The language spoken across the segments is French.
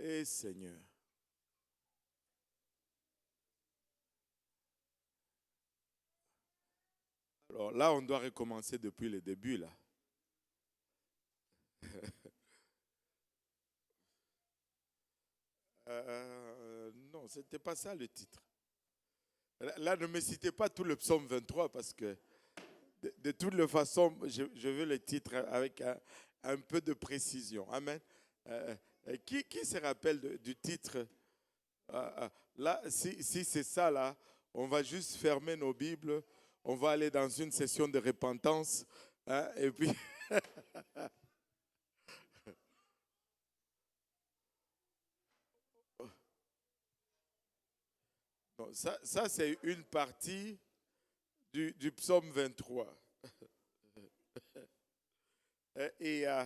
Et Seigneur. Alors là, on doit recommencer depuis le début, là. Non, ce n'était pas ça le titre. Là, ne me citez pas tout le psaume 23 parce que de toutes les façons, je veux le titre avec un peu de précision. Amen. Qui se rappelle du titre? Là, si c'est ça, là, on va juste fermer nos Bibles, on va aller dans une session de repentance, hein, et puis... Non, ça c'est une partie du psaume 23. Et euh,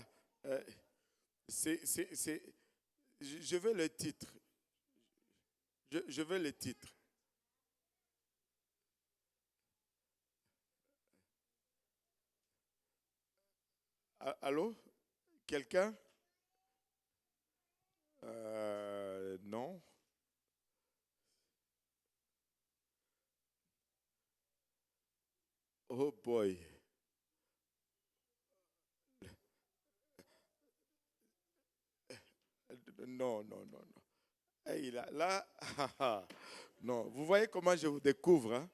je veux le titre. Je veux le titre. Allô? Quelqu'un? Non. Oh boy. Non, non, non, non. Hey, là, non. Vous voyez comment je vous découvre, hein?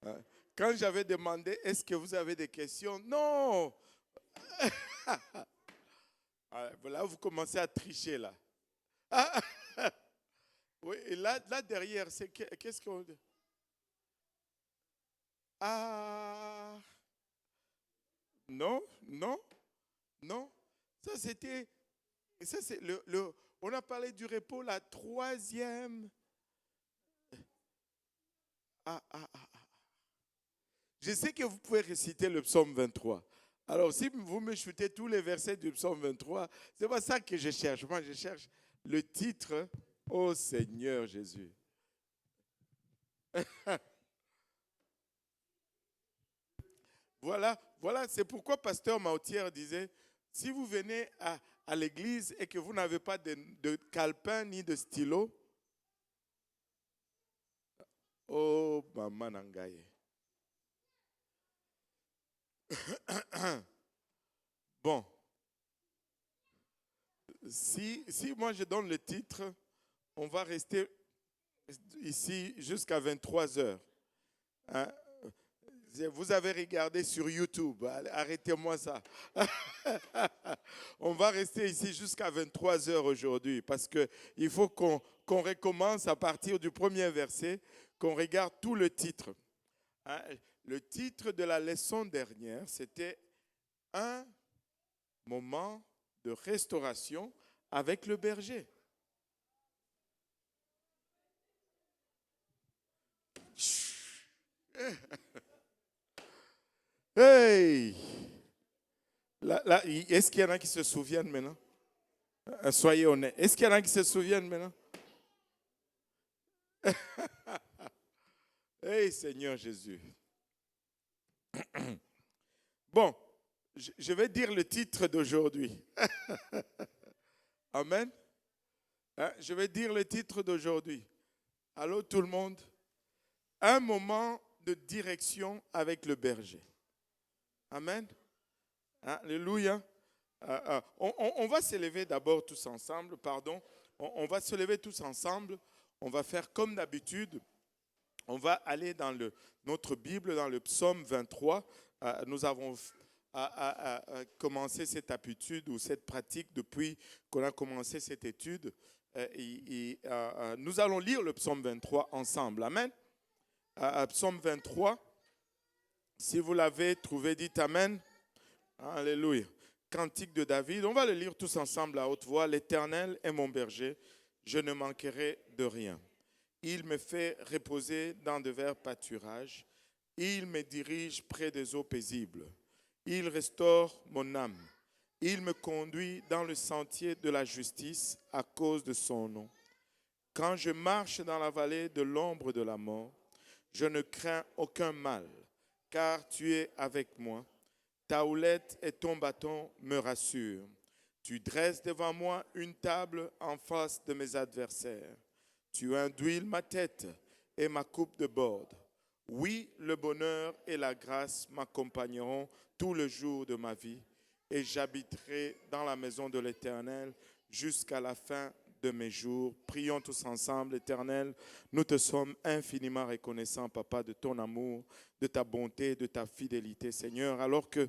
Hein? Quand j'avais demandé, est-ce que vous avez des questions? Non! Là, vous commencez à tricher, là. Oui, et là derrière, qu'est-ce qu'on... Ah, non, non, non. Ça, c'était... Ça, c'est on a parlé du repos, la troisième. Ah. Je sais que vous pouvez réciter le psaume 23. Alors, si vous me shootez tous les versets du psaume 23, c'est pas ça que je cherche. Moi, je cherche le titre, ô Seigneur Jésus. Voilà, c'est pourquoi Pasteur Mautière disait, si vous venez à l'église et que vous n'avez pas de calepin ni de stylo, oh, maman Nangaye. Bon, si moi je donne le titre, on va rester ici jusqu'à 23 heures. Hein? Vous avez regardé sur YouTube, arrêtez-moi ça. On va rester ici jusqu'à 23 heures aujourd'hui parce qu'il faut qu'on recommence à partir du premier verset, qu'on regarde tout le titre. Hein? Le titre de la leçon dernière, c'était un moment de restauration avec le berger. Hey! Là, est-ce qu'il y en a qui se souviennent maintenant? Soyez honnêtes. Est-ce qu'il y en a qui se souviennent maintenant? Hey Seigneur Jésus. Bon, je vais dire le titre d'aujourd'hui. Amen. Hein, je vais dire le titre d'aujourd'hui. Allô tout le monde? Un moment de direction avec le berger. Amen. Alléluia. On va se lever d'abord tous ensemble, pardon. On va se lever tous ensemble. On va faire comme d'habitude. On va aller dans notre Bible, dans le psaume 23. Nous avons commencé cette habitude ou cette pratique depuis qu'on a commencé cette étude. Nous allons lire le psaume 23 ensemble. Amen. Psaume 23. Si vous l'avez trouvé, dites Amen. Alléluia. Cantique de David. On va le lire tous ensemble à haute voix. L'Éternel est mon berger. Je ne manquerai de rien. Il me fait reposer dans de verts pâturages. Il me dirige près des eaux paisibles. Il restaure mon âme. Il me conduit dans le sentier de la justice à cause de son nom. Quand je marche dans la vallée de l'ombre de la mort, je ne crains aucun mal, car tu es avec moi. Ta houlette et ton bâton me rassurent. Tu dresses devant moi une table en face de mes adversaires. Tu induis ma tête et ma coupe déborde. Oui, le bonheur et la grâce m'accompagneront tout le jour de ma vie et j'habiterai dans la maison de l'Éternel jusqu'à la fin de mes jours. Prions tous ensemble, Éternel. Nous te sommes infiniment reconnaissants, Papa, de ton amour, de ta bonté, de ta fidélité, Seigneur. Alors que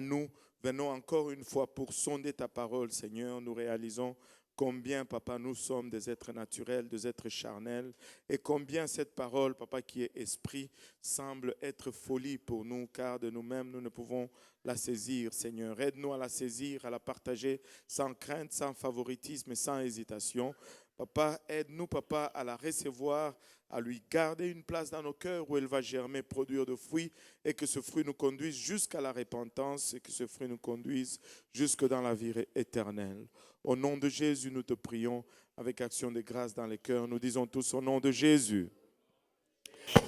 nous venons encore une fois pour sonder ta parole, Seigneur, nous réalisons combien, Papa, nous sommes des êtres naturels, des êtres charnels, et combien cette parole, Papa, qui est esprit, semble être folie pour nous, car de nous-mêmes, nous ne pouvons la saisir, Seigneur. Aide-nous à la saisir, à la partager sans crainte, sans favoritisme et sans hésitation. Papa, aide-nous, Papa, à la recevoir, à lui garder une place dans nos cœurs où elle va germer, produire de fruits, et que ce fruit nous conduise jusqu'à la repentance, et que ce fruit nous conduise jusque dans la vie éternelle. Au nom de Jésus, nous te prions avec action de grâce dans les cœurs. Nous disons tous au nom de Jésus.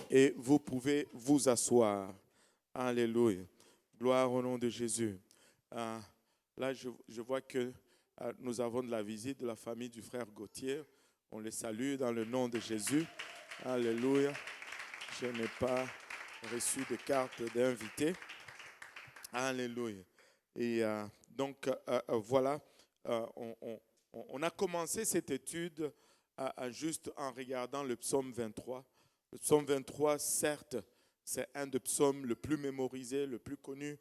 Et vous pouvez vous asseoir. Alléluia. Gloire au nom de Jésus. Là, je vois que nous avons de la visite de la famille du frère Gauthier. On les salue dans le nom de Jésus. Alléluia. Je n'ai pas reçu de carte d'invité. Alléluia. Et donc, voilà, on a commencé cette étude juste en regardant le psaume 23. Le psaume 23, certes, c'est un des psaumes le plus mémorisé, le plus connu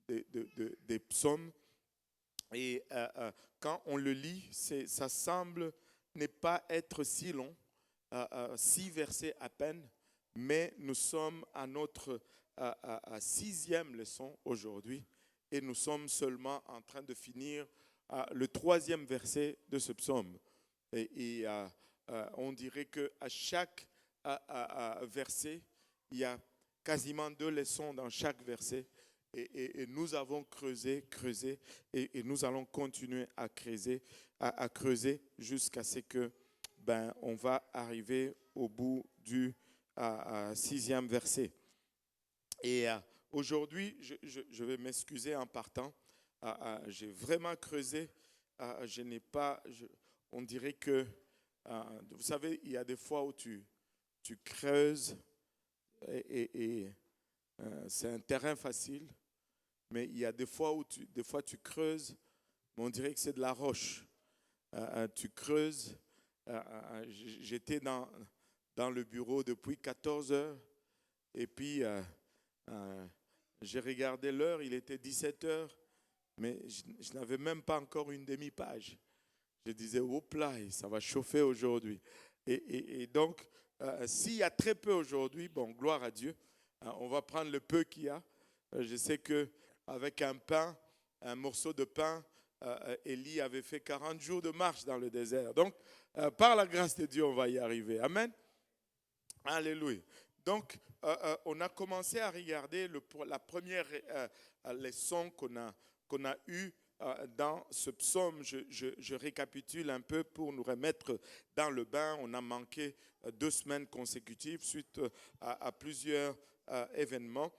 des psaumes. Et quand on le lit, ça semble ne pas être si long, 6 versets à peine, mais nous sommes à notre 6e leçon aujourd'hui et nous sommes seulement en train de finir le 3e verset de ce psaume. Et on dirait qu'à chaque verset, il y a quasiment 2 leçons dans chaque verset. Et nous avons creusé, et nous allons continuer à creuser jusqu'à ce que on va arriver au bout du 6e verset. Et aujourd'hui, je vais m'excuser en partant. J'ai vraiment creusé. On dirait que, vous savez, il y a des fois où tu creuses et c'est un terrain facile. Mais il y a des fois où tu creuses, mais on dirait que c'est de la roche. Tu creuses. J'étais dans le bureau depuis 14 heures. Et puis, j'ai regardé l'heure, il était 17 heures. Mais je n'avais même pas encore une demi-page. Je disais, hop là, ça va chauffer aujourd'hui. Et donc, s'il y a très peu aujourd'hui, bon, gloire à Dieu. On va prendre le peu qu'il y a. Je sais qu'avec un morceau de pain, Élie avait fait 40 jours de marche dans le désert. Donc, par la grâce de Dieu, on va y arriver. Amen. Alléluia. Donc, on a commencé à regarder la première leçon qu'on a eue dans ce psaume. Je récapitule un peu pour nous remettre dans le bain. On a manqué 2 semaines consécutives suite à plusieurs événements.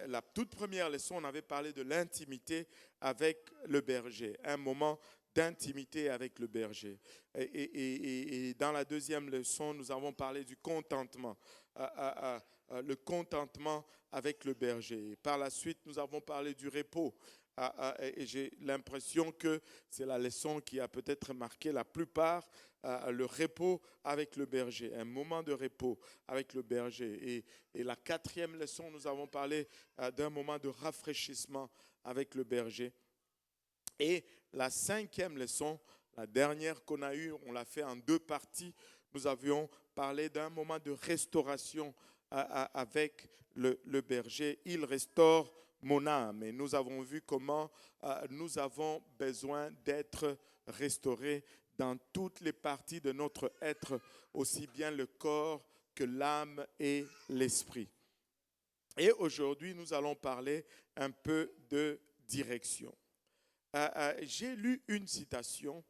La toute première leçon, on avait parlé de l'intimité avec le berger, un moment d'intimité avec le berger. Et dans la deuxième leçon, nous avons parlé du contentement, le contentement avec le berger. Et par la suite, nous avons parlé du repos. Et j'ai l'impression que c'est la leçon qui a peut-être marqué la plupart, le repos avec le berger, un moment de repos avec le berger. Et la 4e leçon, nous avons parlé d'un moment de rafraîchissement avec le berger. Et la 5e leçon, la dernière qu'on a eue, on l'a fait en 2 parties. Nous avions parlé d'un moment de restauration avec le berger. Il restaure mon âme. Et nous avons vu comment nous avons besoin d'être restaurés dans toutes les parties de notre être, aussi bien le corps que l'âme et l'esprit. Et aujourd'hui, nous allons parler un peu de direction. J'ai lu une citation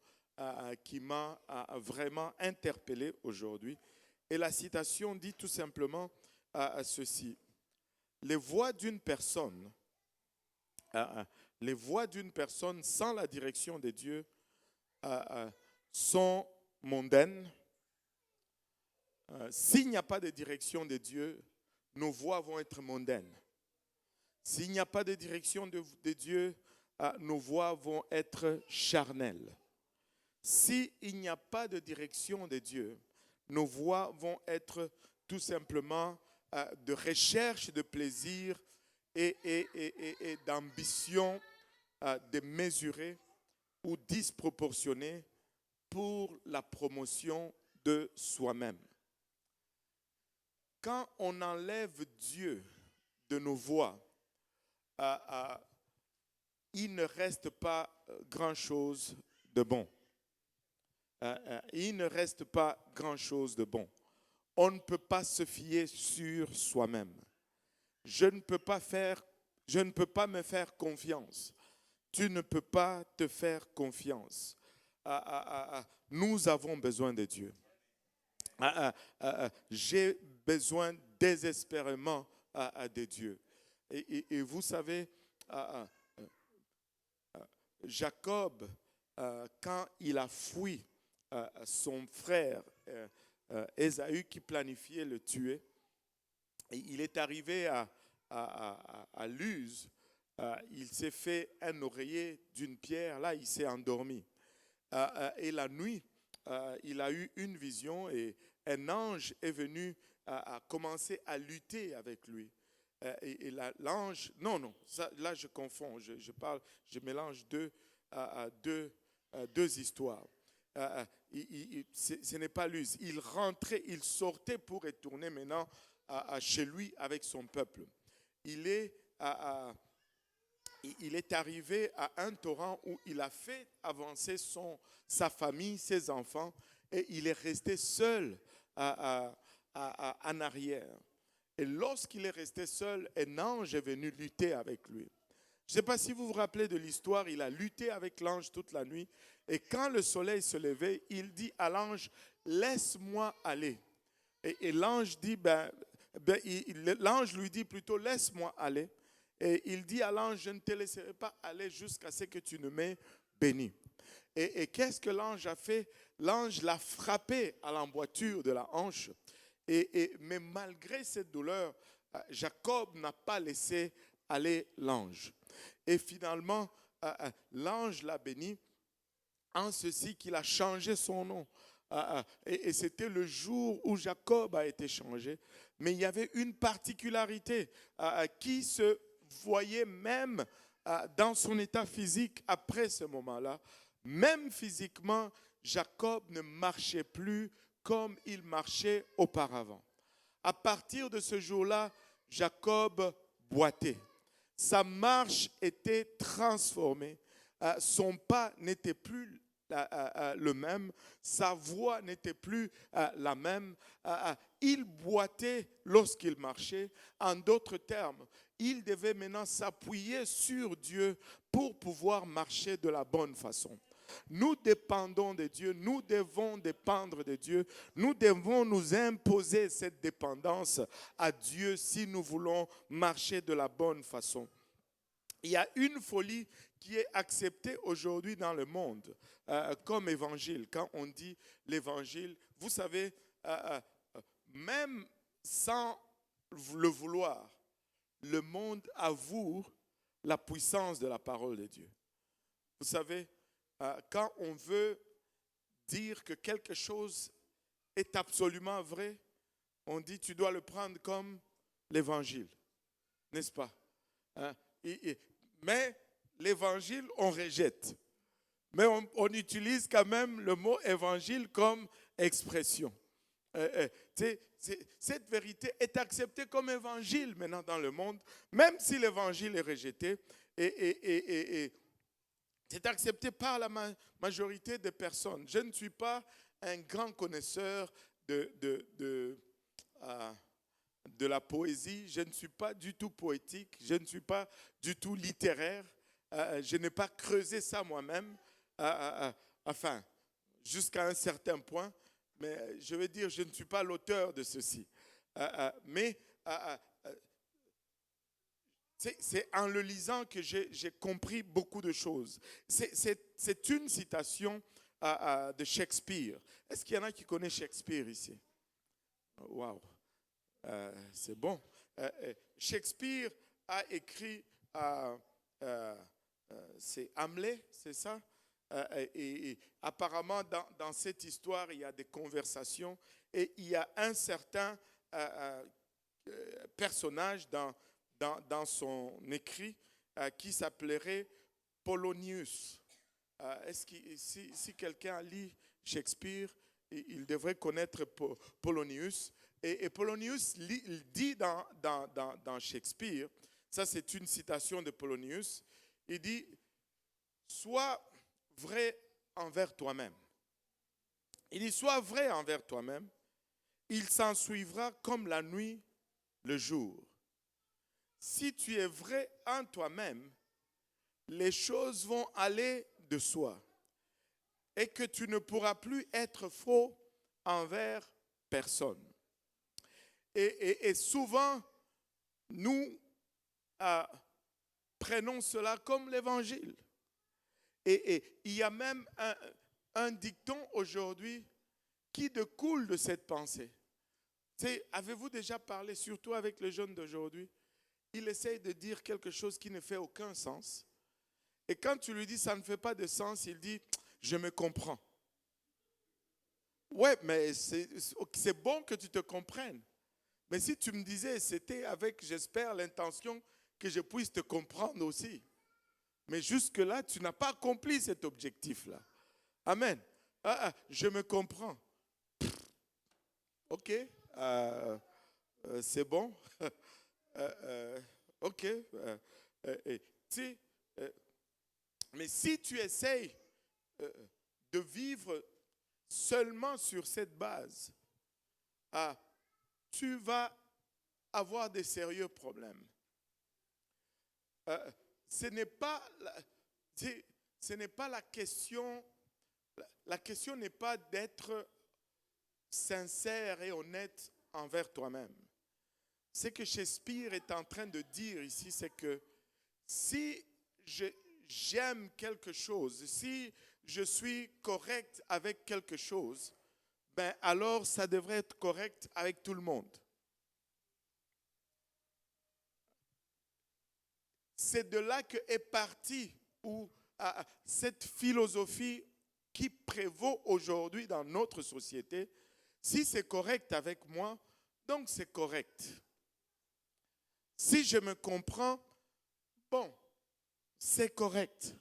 qui m'a vraiment interpellé aujourd'hui. Et la citation dit tout simplement ceci. Les voies d'une personne les voies d'une personne sans la direction de Dieu sont mondaines. S'il n'y a pas de direction de Dieu, nos voies vont être mondaines. S'il n'y a pas de direction de Dieu, nos voies vont être charnelles. S'il n'y a pas de direction de Dieu, nos voies vont être tout simplement de recherche de plaisir et d'ambition démesurée ou disproportionnée pour la promotion de soi-même. Quand on enlève Dieu de nos voies, il ne reste pas grand-chose de bon. Il ne reste pas grand-chose de bon. On ne peut pas se fier sur soi-même. Je ne peux pas me faire confiance. Tu ne peux pas te faire confiance. Nous avons besoin de Dieu. J'ai besoin désespérément de Dieu. Et vous savez, Jacob, quand il a fui son frère Ésaü qui planifiait le tuer, et il est arrivé à Luz, il s'est fait un oreiller d'une pierre, là il s'est endormi. Et la nuit, il a eu une vision et un ange est venu à commencer à lutter avec lui. Et l'ange, non, là je confonds, je mélange deux histoires. Ce n'est pas Luz. Il rentrait, il sortait pour retourner maintenant chez lui avec son peuple. Il est arrivé à un torrent où il a fait avancer sa famille, ses enfants, et il est resté seul en arrière. Et lorsqu'il est resté seul, un ange est venu lutter avec lui. Je ne sais pas si vous vous rappelez de l'histoire, il a lutté avec l'ange toute la nuit. Et quand le soleil se levait, il dit à l'ange, laisse-moi aller. Et l'ange dit, l'ange lui dit plutôt, laisse-moi aller. Et il dit à l'ange, je ne te laisserai pas aller jusqu'à ce que tu ne m'aies béni. Et qu'est-ce que l'ange a fait? L'ange l'a frappé à l'emboîture de la hanche. Mais malgré cette douleur, Jacob n'a pas laissé aller l'ange. Et finalement, l'ange l'a béni en ceci qu'il a changé son nom. Et c'était le jour où Jacob a été changé. Mais il y avait une particularité qui se voyait même dans son état physique après ce moment-là. Même physiquement, Jacob ne marchait plus comme il marchait auparavant. À partir de ce jour-là, Jacob boitait. Sa marche était transformée. Son pas n'était plus le même. Sa voix n'était plus la même. Il boitait lorsqu'il marchait. En d'autres termes, il devait maintenant s'appuyer sur Dieu pour pouvoir marcher de la bonne façon. Nous dépendons de Dieu, nous devons dépendre de Dieu, nous devons nous imposer cette dépendance à Dieu si nous voulons marcher de la bonne façon. Il y a une folie qui est acceptée aujourd'hui dans le monde comme évangile. Quand on dit l'évangile, vous savez, même sans le vouloir, le monde avoue la puissance de la parole de Dieu. Vous savez, quand on veut dire que quelque chose est absolument vrai, on dit tu dois le prendre comme l'évangile, n'est-ce pas? Mais l'évangile, on rejette. Mais on utilise quand même le mot évangile comme expression. Cette vérité est acceptée comme évangile maintenant dans le monde, même si l'évangile est rejeté. Et c'est accepté par la majorité des personnes. Je ne suis pas un grand connaisseur de la poésie. Je ne suis pas du tout poétique. Je ne suis pas du tout littéraire. Je n'ai pas creusé ça moi-même. Enfin, jusqu'à un certain point. Mais je veux dire, je ne suis pas l'auteur de ceci. Mais c'est en le lisant que j'ai compris beaucoup de choses. C'est une citation de Shakespeare. Est-ce qu'il y en a qui connaissent Shakespeare ici? Waouh, c'est bon. Shakespeare a écrit, c'est Hamlet, c'est ça? Et apparemment, dans cette histoire, il y a des conversations et il y a un certain personnage dans son écrit qui s'appellerait Polonius. Est-ce que si quelqu'un lit Shakespeare, il devrait connaître Polonius. Et Polonius il dit dans Shakespeare, ça c'est une citation de Polonius, il dit, sois vrai envers toi-même. Il dit, sois vrai envers toi-même, il s'en suivra comme la nuit le jour. Si tu es vrai en toi-même, les choses vont aller de soi et que tu ne pourras plus être faux envers personne. Et souvent, nous prenons cela comme l'évangile. Et il y a même un dicton aujourd'hui qui découle de cette pensée. Avez-vous déjà parlé, surtout avec les jeunes d'aujourd'hui? Il essaye de dire quelque chose qui ne fait aucun sens. Et quand tu lui dis ça ne fait pas de sens, il dit je me comprends. Ouais, mais c'est bon que tu te comprennes. Mais si tu me disais c'était avec, j'espère, l'intention que je puisse te comprendre aussi. Mais jusque-là, tu n'as pas accompli cet objectif-là. Amen. Je me comprends. Ok, c'est bon. Ok. Mais si tu essayes de vivre seulement sur cette base, tu vas avoir des sérieux problèmes. Ce n'est pas la question. La question n'est pas d'être sincère et honnête envers toi-même. Ce que Shakespeare est en train de dire ici, c'est que si j'aime quelque chose, si je suis correct avec quelque chose, ben alors ça devrait être correct avec tout le monde. C'est de là que est partie cette philosophie qui prévaut aujourd'hui dans notre société. Si c'est correct avec moi, donc c'est correct. Si je me comprends, bon, c'est correct.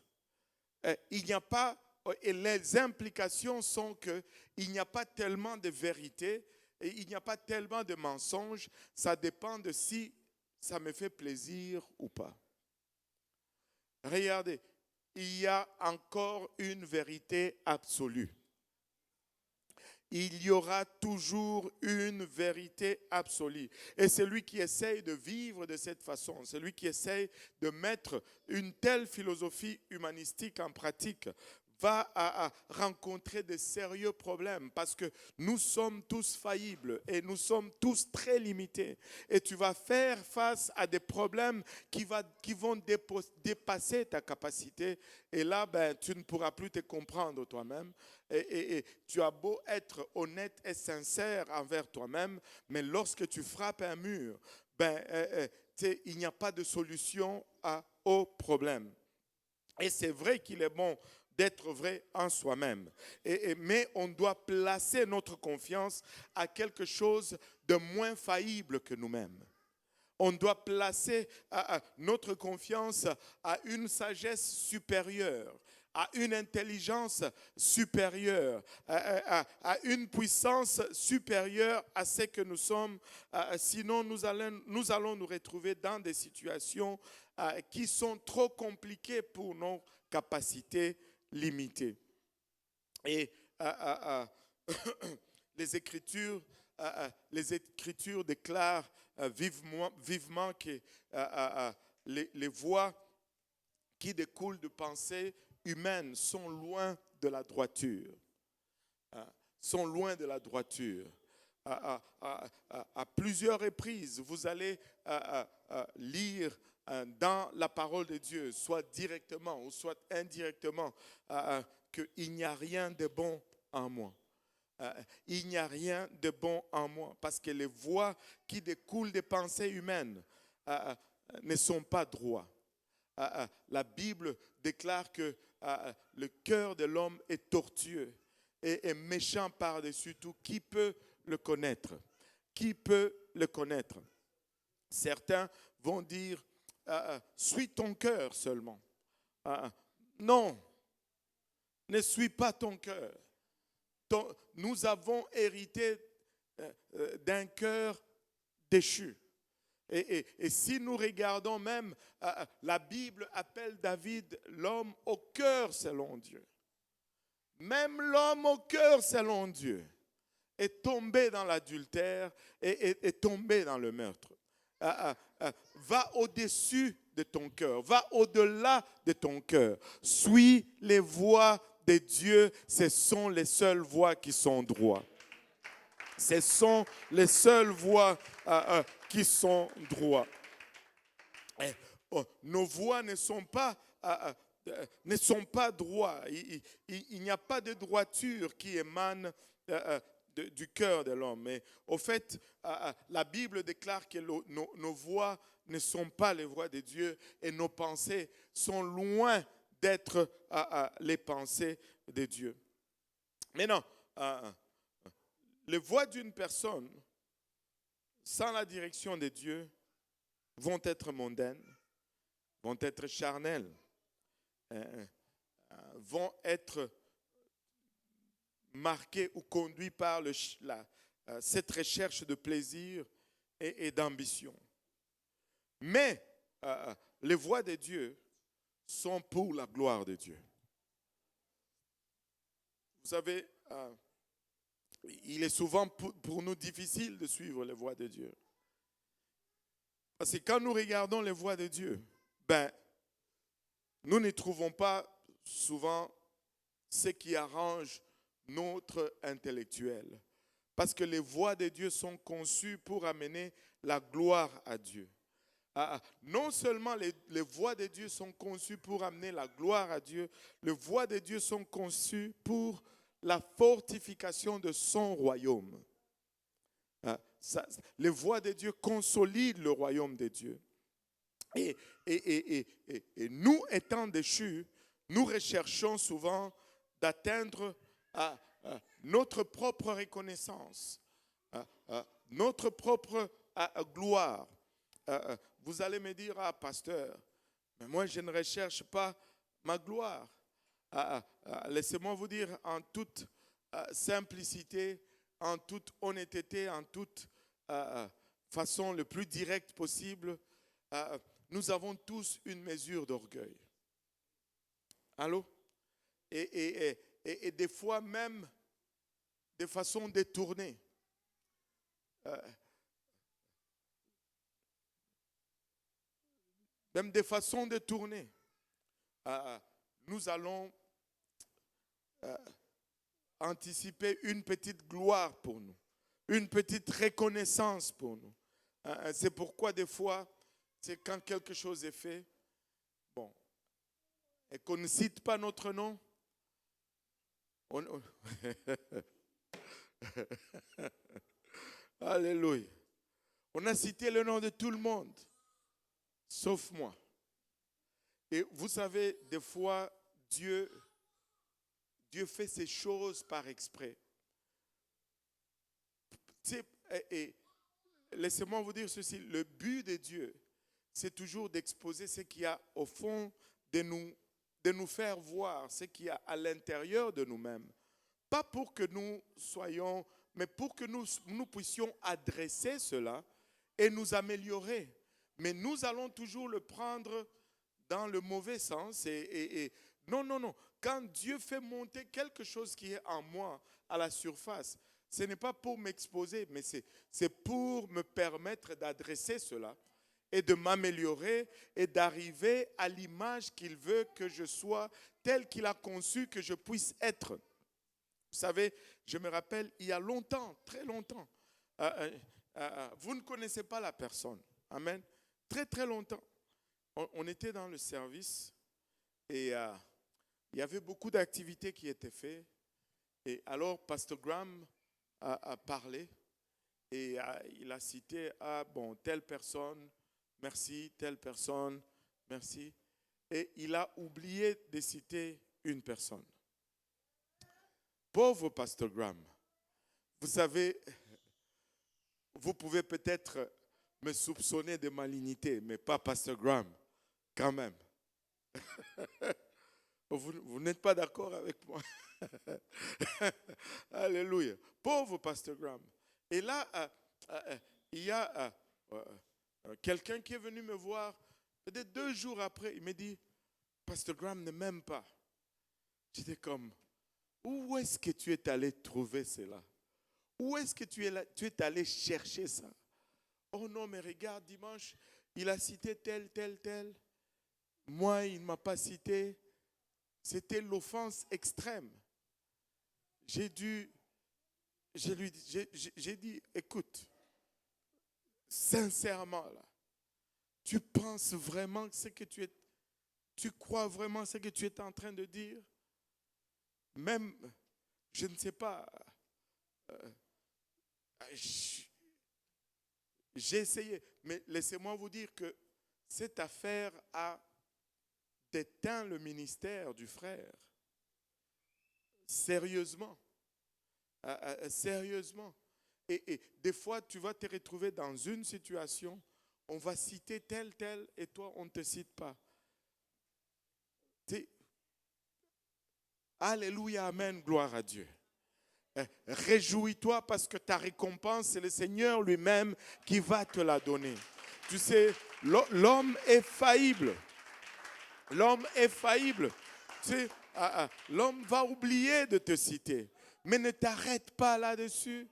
Il n'y a pas, et les implications sont qu'il n'y a pas tellement de vérité et il n'y a pas tellement de mensonges. Ça dépend de si ça me fait plaisir ou pas. Regardez, il y a encore une vérité absolue. Il y aura toujours une vérité absolue. Et celui qui essaye de vivre de cette façon, celui qui essaye de mettre une telle philosophie humanistique en pratique, va rencontrer de sérieux problèmes parce que nous sommes tous faillibles et nous sommes tous très limités. Et tu vas faire face à des problèmes qui vont dépasser ta capacité. Et là, ben, tu ne pourras plus te comprendre toi-même. Et tu as beau être honnête et sincère envers toi-même, mais lorsque tu frappes un mur, ben, il n'y a pas de solution au problème. Et c'est vrai qu'il est bon d'être vrai en soi-même. Mais on doit placer notre confiance à quelque chose de moins faillible que nous-mêmes. On doit placer notre confiance à une sagesse supérieure, à une intelligence supérieure, à une puissance supérieure à ce que nous sommes. Sinon, nous allons nous retrouver dans des situations qui sont trop compliquées pour nos capacités limitées. Et les Écritures déclarent vivement que les voies qui découlent de pensées humaines sont loin de la droiture. Sont loin de la droiture. À plusieurs reprises, vous allez lire dans la parole de Dieu, soit directement ou soit indirectement, qu'il n'y a rien de bon en moi. Il n'y a rien de bon en moi, parce que les voies qui découlent des pensées humaines ne sont pas droits. La Bible déclare que le cœur de l'homme est tortueux et méchant par-dessus tout. Qui peut le connaître? Qui peut le connaître? Certains vont dire, suis ton cœur seulement. Non, ne suis pas ton cœur. Nous avons hérité d'un cœur déchu. Et si nous regardons même, la Bible appelle David l'homme au cœur selon Dieu. Même l'homme au cœur selon Dieu est tombé dans l'adultère et est tombé dans le meurtre. Va au-dessus de ton cœur, va au-delà de ton cœur. Suis les voies de Dieu, ce sont les seules voies qui sont droites. Ce sont les seules voies qui sont droites. Nos voies ne sont pas droites. Il n'y a pas de droiture qui émane du cœur de l'homme. Mais au fait, la Bible déclare que nos voies ne sont pas les voies de Dieu et nos pensées sont loin d'être les pensées de Dieu. Maintenant, les voies d'une personne sans la direction de Dieu vont être mondaines, vont être charnelles, vont être marquées ou conduites par cette recherche de plaisir et d'ambition. Mais les voies de Dieu sont pour la gloire de Dieu. Vous savez, il est souvent pour nous difficile de suivre les voies de Dieu. Parce que quand nous regardons les voies de Dieu, nous ne trouvons pas souvent ce qui arrange notre intellectuel. Parce que les voies de Dieu sont conçues pour amener la gloire à Dieu. Non seulement les voies de Dieu sont conçues pour amener la gloire à Dieu, les voies de Dieu sont conçues pour la fortification de son royaume. Les voies de Dieu consolident le royaume de Dieu. Et nous, étant déchus, nous recherchons souvent d'atteindre notre propre reconnaissance, notre propre gloire. Vous allez me dire, pasteur, mais moi je ne recherche pas ma gloire. Laissez-moi vous dire en toute simplicité, en toute honnêteté, en toute façon le plus directe possible, nous avons tous une mesure d'orgueil. Allô? Et des fois même de façon détournée. Même de façon détournée. Nous allons anticiper une petite gloire pour nous, une petite reconnaissance pour nous. C'est pourquoi des fois, c'est quand quelque chose est fait, et qu'on ne cite pas notre nom, Alléluia. On a cité le nom de tout le monde, sauf moi. Et vous savez, des fois, Dieu fait ces choses par exprès. Et laissez-moi vous dire ceci, le but de Dieu, c'est toujours d'exposer ce qu'il y a au fond de nous faire voir ce qu'il y a à l'intérieur de nous-mêmes. Pas pour que nous soyons, mais pour que nous puissions adresser cela et nous améliorer. Mais nous allons toujours le prendre dans le mauvais sens. Non. Quand Dieu fait monter quelque chose qui est en moi à la surface, ce n'est pas pour m'exposer, mais c'est pour me permettre d'adresser cela et de m'améliorer et d'arriver à l'image qu'il veut que je sois, telle qu'il a conçu que je puisse être. Vous savez, je me rappelle, il y a longtemps, très longtemps, vous ne connaissez pas la personne. Amen. Très, très longtemps. on était dans le service et il y avait beaucoup d'activités qui étaient faites. Et alors, Pasteur Graham a parlé et il a cité, bon, telle personne, merci, telle personne, merci. Et il a oublié de citer une personne. Pauvre Pasteur Graham, vous savez, vous pouvez peut-être me soupçonner de malignité, mais pas Pasteur Graham, quand même. Vous n'êtes pas d'accord avec moi? Alléluia. Pauvre Pasteur Graham. Et là, il y a quelqu'un qui est venu me voir, peut-être 2 jours après, il me dit, Pasteur Graham ne m'aime pas. J'étais comme, où est-ce que tu es allé trouver cela? Où est-ce que tu es allé chercher ça? Oh non, mais regarde, dimanche, il a cité tel, tel, tel. Moi, il ne m'a pas cité. C'était l'offense extrême. J'ai dit, écoute, sincèrement, là, tu penses vraiment ce que tu crois vraiment ce que tu es en train de dire? Même, je ne sais pas, j'ai essayé, mais laissez-moi vous dire que cette affaire a déteint le ministère du frère. Sérieusement. Sérieusement. Et des fois, tu vas te retrouver dans une situation, on va citer tel, tel, et toi, on ne te cite pas. Alléluia, amen, gloire à Dieu. Réjouis-toi parce que ta récompense, c'est le Seigneur lui-même qui va te la donner. Tu sais, l'homme est faillible. L'homme est faillible. Tu sais, l'homme va oublier de te citer. Mais ne t'arrête pas là-dessus.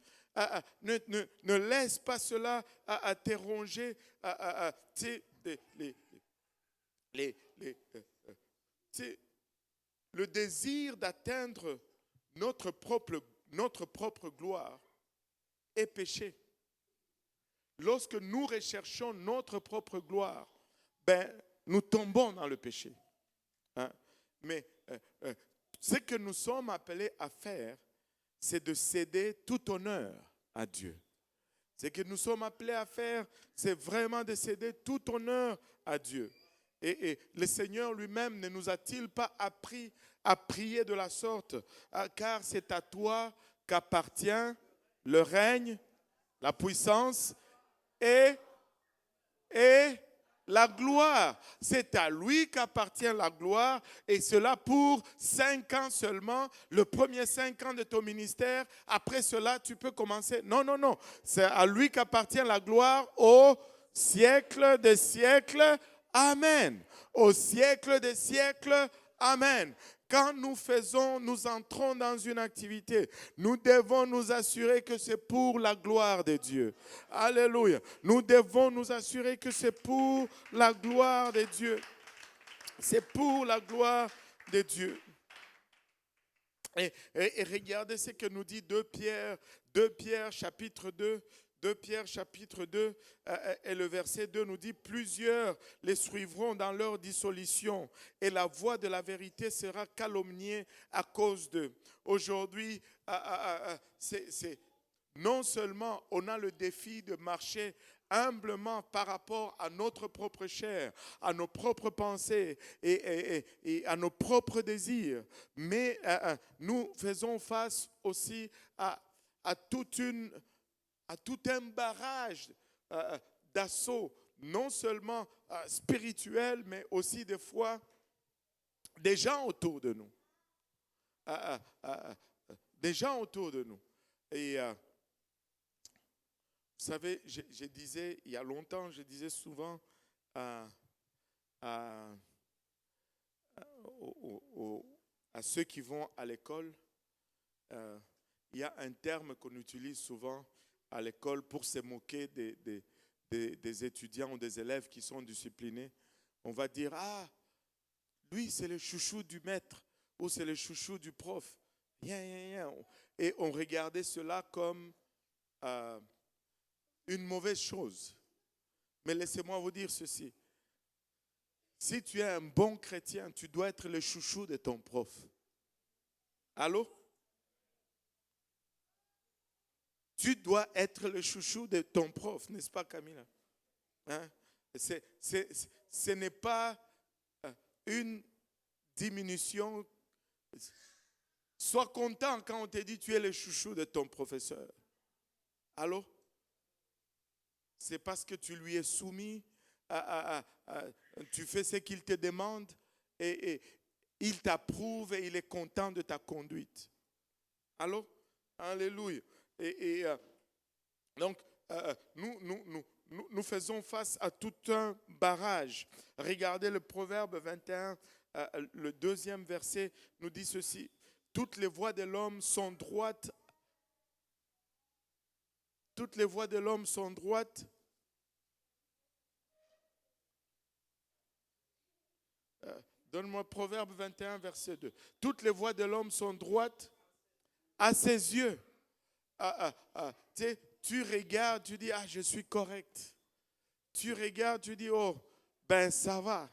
Ne laisse pas cela te ronger. Tu sais, le désir d'atteindre notre propre gloire est péché. Lorsque nous recherchons notre propre gloire, nous tombons dans le péché. Hein? Mais ce que nous sommes appelés à faire, c'est de céder tout honneur à Dieu. Ce que nous sommes appelés à faire, c'est vraiment de céder tout honneur à Dieu. Et le Seigneur lui-même ne nous a-t-il pas appris à prier de la sorte? Car c'est à toi qu'appartient le règne, la puissance et la gloire. C'est à lui qu'appartient la gloire, et cela pour 5 ans seulement, le premier 5 ans de ton ministère. Après cela, tu peux commencer. Non, non, non. C'est à lui qu'appartient la gloire au siècle des siècles. Amen. Au siècle des siècles. Amen. Quand nous entrons dans une activité, nous devons nous assurer que c'est pour la gloire de Dieu. Alléluia. Nous devons nous assurer que c'est pour la gloire de Dieu. C'est pour la gloire de Dieu. Et regardez ce que nous dit 2 Pierre chapitre 2. 2 Pierre chapitre 2 et le verset 2 nous dit « Plusieurs les suivront dans leur dissolution et la voix de la vérité sera calomniée à cause d'eux. » Aujourd'hui, non seulement on a le défi de marcher humblement par rapport à notre propre chair, à nos propres pensées et à nos propres désirs, mais nous faisons face aussi à tout un barrage d'assaut, non seulement spirituel, mais aussi des fois des gens autour de nous. Des gens autour de nous. Et vous savez, je disais, il y a longtemps, je disais souvent à ceux qui vont à l'école, il y a un terme qu'on utilise souvent à l'école pour se moquer des étudiants ou des élèves qui sont disciplinés. On va dire, lui c'est le chouchou du maître ou c'est le chouchou du prof. Et on regardait cela comme une mauvaise chose. Mais laissez-moi vous dire ceci. Si tu es un bon chrétien, tu dois être le chouchou de ton prof. Allô? Tu dois être le chouchou de ton prof, n'est-ce pas, Camilla? Hein? Ce n'est pas une diminution. Sois content quand on te dit tu es le chouchou de ton professeur. Allô? C'est parce que tu lui es soumis, tu fais ce qu'il te demande et il t'approuve et il est content de ta conduite. Allô? Alléluia. Donc, nous faisons face à tout un barrage. Regardez le Proverbe 21, le 2e verset nous dit ceci. Toutes les voies de l'homme sont droites. Toutes les voies de l'homme sont droites. Donne-moi Proverbe 21, verset 2. Toutes les voies de l'homme sont droites à ses yeux. Tu regardes, tu dis, je suis correct. Tu regardes, tu dis, oh, ben ça va.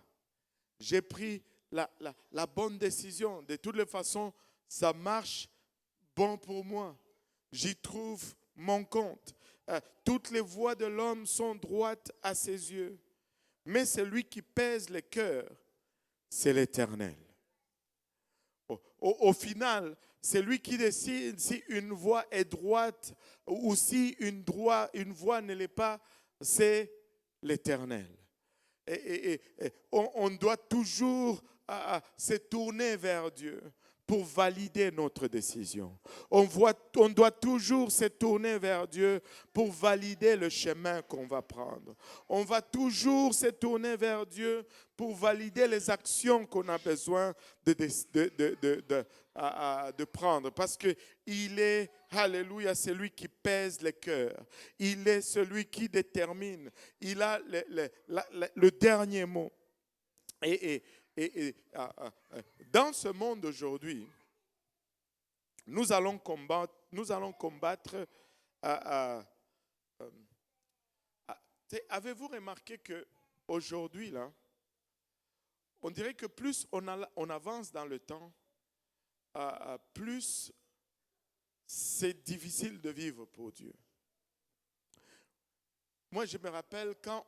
J'ai pris la bonne décision. De toutes les façons, ça marche bon pour moi. J'y trouve mon compte. Toutes les voies de l'homme sont droites à ses yeux. Mais celui qui pèse les cœurs, c'est l'Éternel. Au final, c'est lui qui décide si une voie est droite ou si une voie ne l'est pas, c'est l'Éternel. Et on doit toujours se tourner vers Dieu pour valider notre décision. On doit toujours se tourner vers Dieu pour valider le chemin qu'on va prendre. On va toujours se tourner vers Dieu pour valider les actions qu'on a besoin de prendre. Parce qu'il est, alléluia, celui qui pèse les cœurs. Il est celui qui détermine. Il a le dernier mot. Dans ce monde d'aujourd'hui, nous allons combattre. Avez-vous remarqué qu'aujourd'hui, là, on dirait que plus on avance dans le temps, plus c'est difficile de vivre pour Dieu. Moi, je me rappelle quand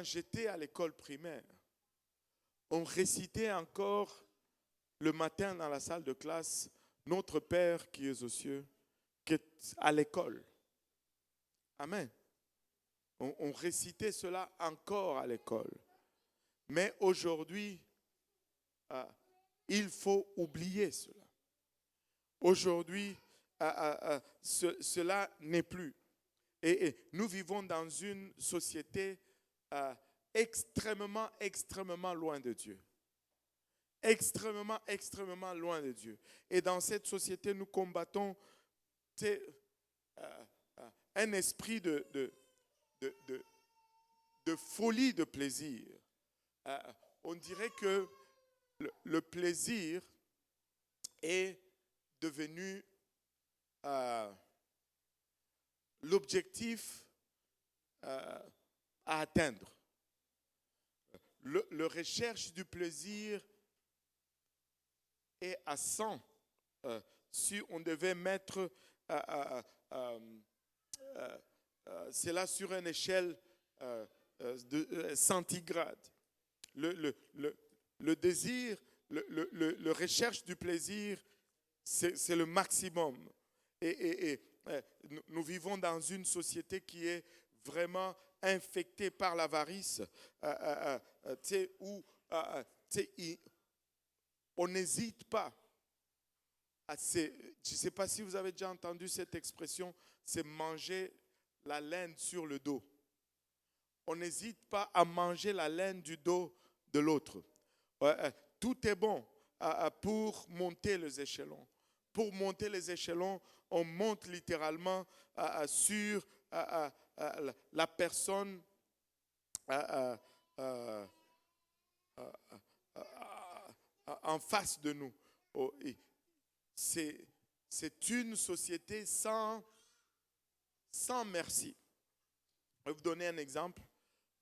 j'étais à l'école primaire, on récitait encore le matin dans la salle de classe « Notre Père qui es aux cieux » qui est à l'école. Amen. On récitait cela encore à l'école. Mais aujourd'hui, il faut oublier cela. Aujourd'hui, cela n'est plus. Et nous vivons dans une société extrêmement, extrêmement loin de Dieu. Extrêmement, extrêmement loin de Dieu. Et dans cette société, nous combattons un esprit de folie de plaisir. On dirait que le plaisir est devenu l'objectif à atteindre. Le recherche du plaisir est à 100. Si on devait mettre cela sur une échelle de centigrade. Le désir, le recherche du plaisir, c'est le maximum. Et nous vivons dans une société qui est vraiment infectée par l'avarice, où on n'hésite pas. Je ne sais pas si vous avez déjà entendu cette expression, c'est manger la laine sur le dos. On n'hésite pas à manger la laine du dos de l'autre. Tout est bon pour monter les échelons. Pour monter les échelons, on monte littéralement sur la personne en face de nous. C'est une société sans merci. Je vais vous donner un exemple.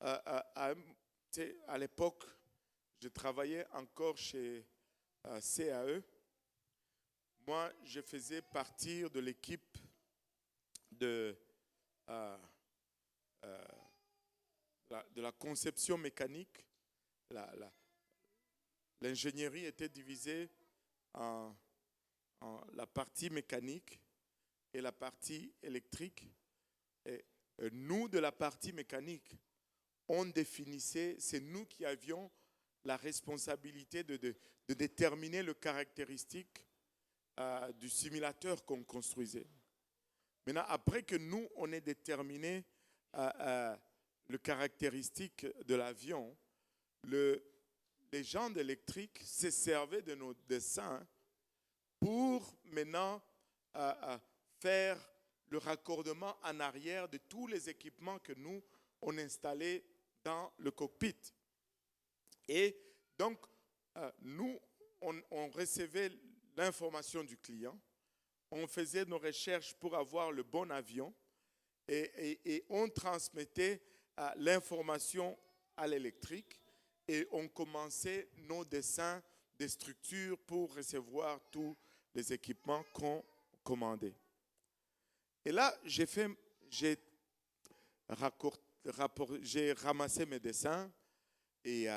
À Tu sais, à l'époque, je travaillais encore chez CAE. Moi, je faisais partie de l'équipe de, euh, euh, de la conception mécanique. L'ingénierie était divisée en la partie mécanique et la partie électrique. Et nous, de la partie mécanique, on définissait, c'est nous qui avions la responsabilité de déterminer le caractéristique du simulateur qu'on construisait. Maintenant, après que nous, on ait déterminé le caractéristique de l'avion, les gens d'électrique se servaient de nos dessins pour maintenant faire le raccordement en arrière de tous les équipements que nous, on installait dans le cockpit. Et donc, nous, on recevait l'information du client, on faisait nos recherches pour avoir le bon avion et on transmettait l'information à l'électrique et on commençait nos dessins des structures pour recevoir tous les équipements qu'on commandait. Et là, j'ai ramassé mes dessins et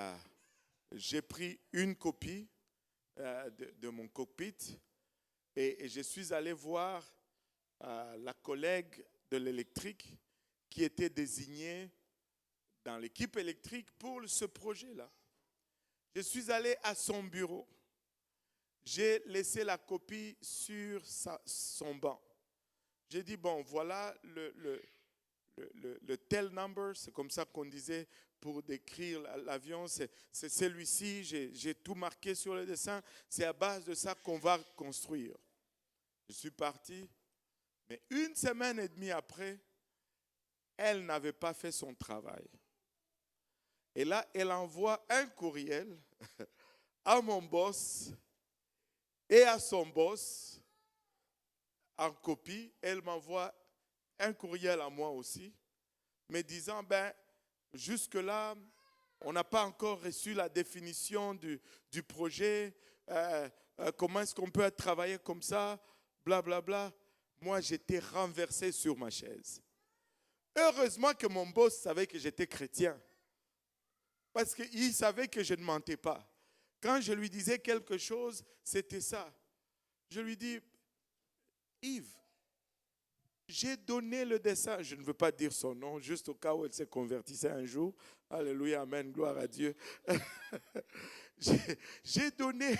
j'ai pris une copie de mon cockpit et je suis allé voir la collègue de l'électrique qui était désignée dans l'équipe électrique pour ce projet-là. Je suis allé à son bureau. J'ai laissé la copie sur son banc. J'ai dit, bon, voilà le tel number, c'est comme ça qu'on disait pour décrire l'avion, c'est celui-ci, j'ai tout marqué sur le dessin, c'est à base de ça qu'on va construire. Je suis parti, mais une semaine et demie après, elle n'avait pas fait son travail. Et là, elle envoie un courriel à mon boss et à son boss en copie. Elle m'envoie un courriel à moi aussi, me disant, jusque-là, on n'a pas encore reçu la définition du projet. Comment est-ce qu'on peut travailler comme ça? Blablabla. Bla, bla. Moi, j'étais renversé sur ma chaise. Heureusement que mon boss savait que j'étais chrétien. Parce qu'il savait que je ne mentais pas. Quand je lui disais quelque chose, c'était ça. Je lui dis, Yves, j'ai donné le dessin. Je ne veux pas dire son nom, juste au cas où elle s'est convertissait un jour. Alléluia, amen, gloire à Dieu. J'ai donné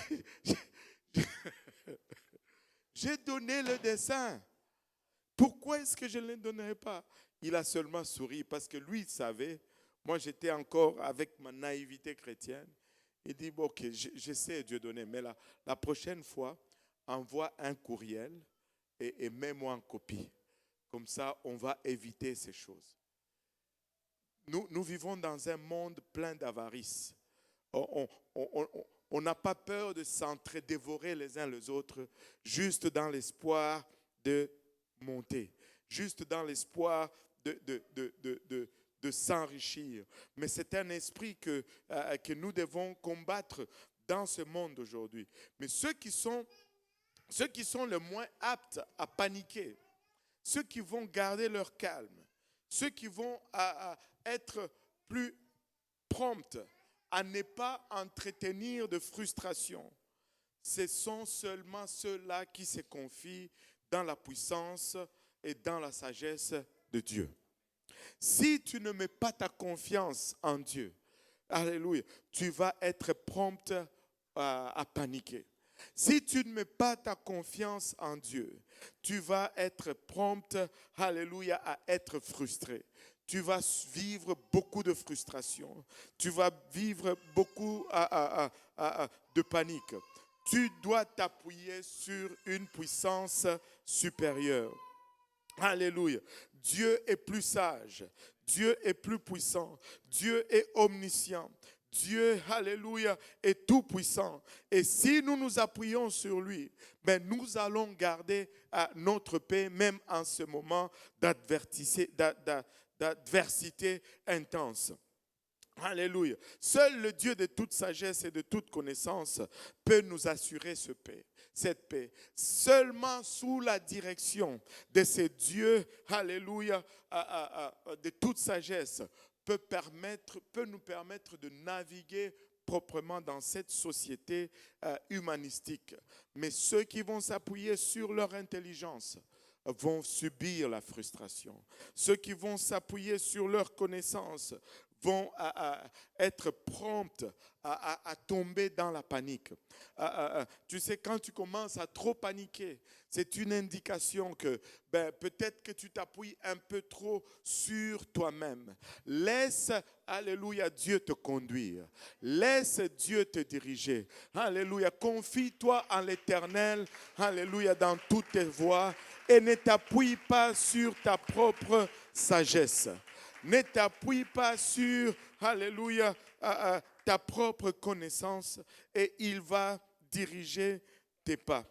le dessin. Pourquoi est-ce que je ne le donnerais pas? Il a seulement souri parce que lui, il savait. Moi, j'étais encore avec ma naïveté chrétienne. Il dit, bon, ok, je sais Dieu donner, mais la prochaine fois, envoie un courriel et mets-moi en copie. Comme ça, on va éviter ces choses. Nous vivons dans un monde plein d'avarice. On n'a pas peur de s'entre-dévorer les uns les autres, juste dans l'espoir de monter, juste dans l'espoir de s'enrichir. Mais c'est un esprit que nous devons combattre dans ce monde aujourd'hui. Mais ceux qui sont le moins aptes à paniquer, ceux qui vont garder leur calme, ceux qui vont être plus prompts à ne pas entretenir de frustration, ce sont seulement ceux-là qui se confient dans la puissance et dans la sagesse de Dieu. Si tu ne mets pas ta confiance en Dieu, alléluia, tu vas être prompt à paniquer. Si tu ne mets pas ta confiance en Dieu, tu vas être prompt, alléluia, à être frustré. Tu vas vivre beaucoup de frustration. Tu vas vivre beaucoup de panique. Tu dois t'appuyer sur une puissance supérieure. Alléluia. Dieu est plus sage. Dieu est plus puissant. Dieu est omniscient. Dieu, alléluia, est tout puissant. Et si nous nous appuyons sur lui, nous allons garder notre paix même en ce moment d'adversité intense. Alléluia. Seul le Dieu de toute sagesse et de toute connaissance peut nous assurer cette paix. Seulement sous la direction de ces dieux, alléluia, de toute sagesse, peut nous permettre de naviguer proprement dans cette société humanistique. Mais ceux qui vont s'appuyer sur leur intelligence vont subir la frustration. Ceux qui vont s'appuyer sur leur connaissance vont être promptes à tomber dans la panique. Tu sais, quand tu commences à trop paniquer, c'est une indication que peut-être que tu t'appuies un peu trop sur toi-même. Laisse, alléluia, Dieu te conduire. Laisse Dieu te diriger. Alléluia, confie-toi en l'Éternel, alléluia, dans toutes tes voies et ne t'appuie pas sur ta propre sagesse. Ne t'appuie pas sur, alléluia, ta propre connaissance et il va diriger tes pas.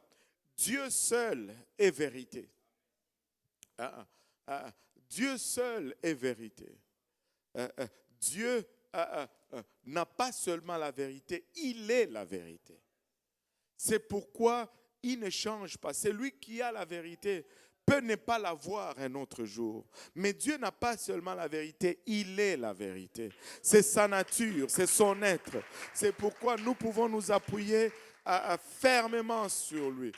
Dieu seul est vérité. Dieu seul est vérité. Dieu n'a pas seulement la vérité, il est la vérité. C'est pourquoi il ne change pas. C'est lui qui a la vérité. Peut ne pas la voir un autre jour. Mais Dieu n'a pas seulement la vérité, il est la vérité. C'est sa nature, c'est son être. C'est pourquoi nous pouvons nous appuyer fermement sur lui.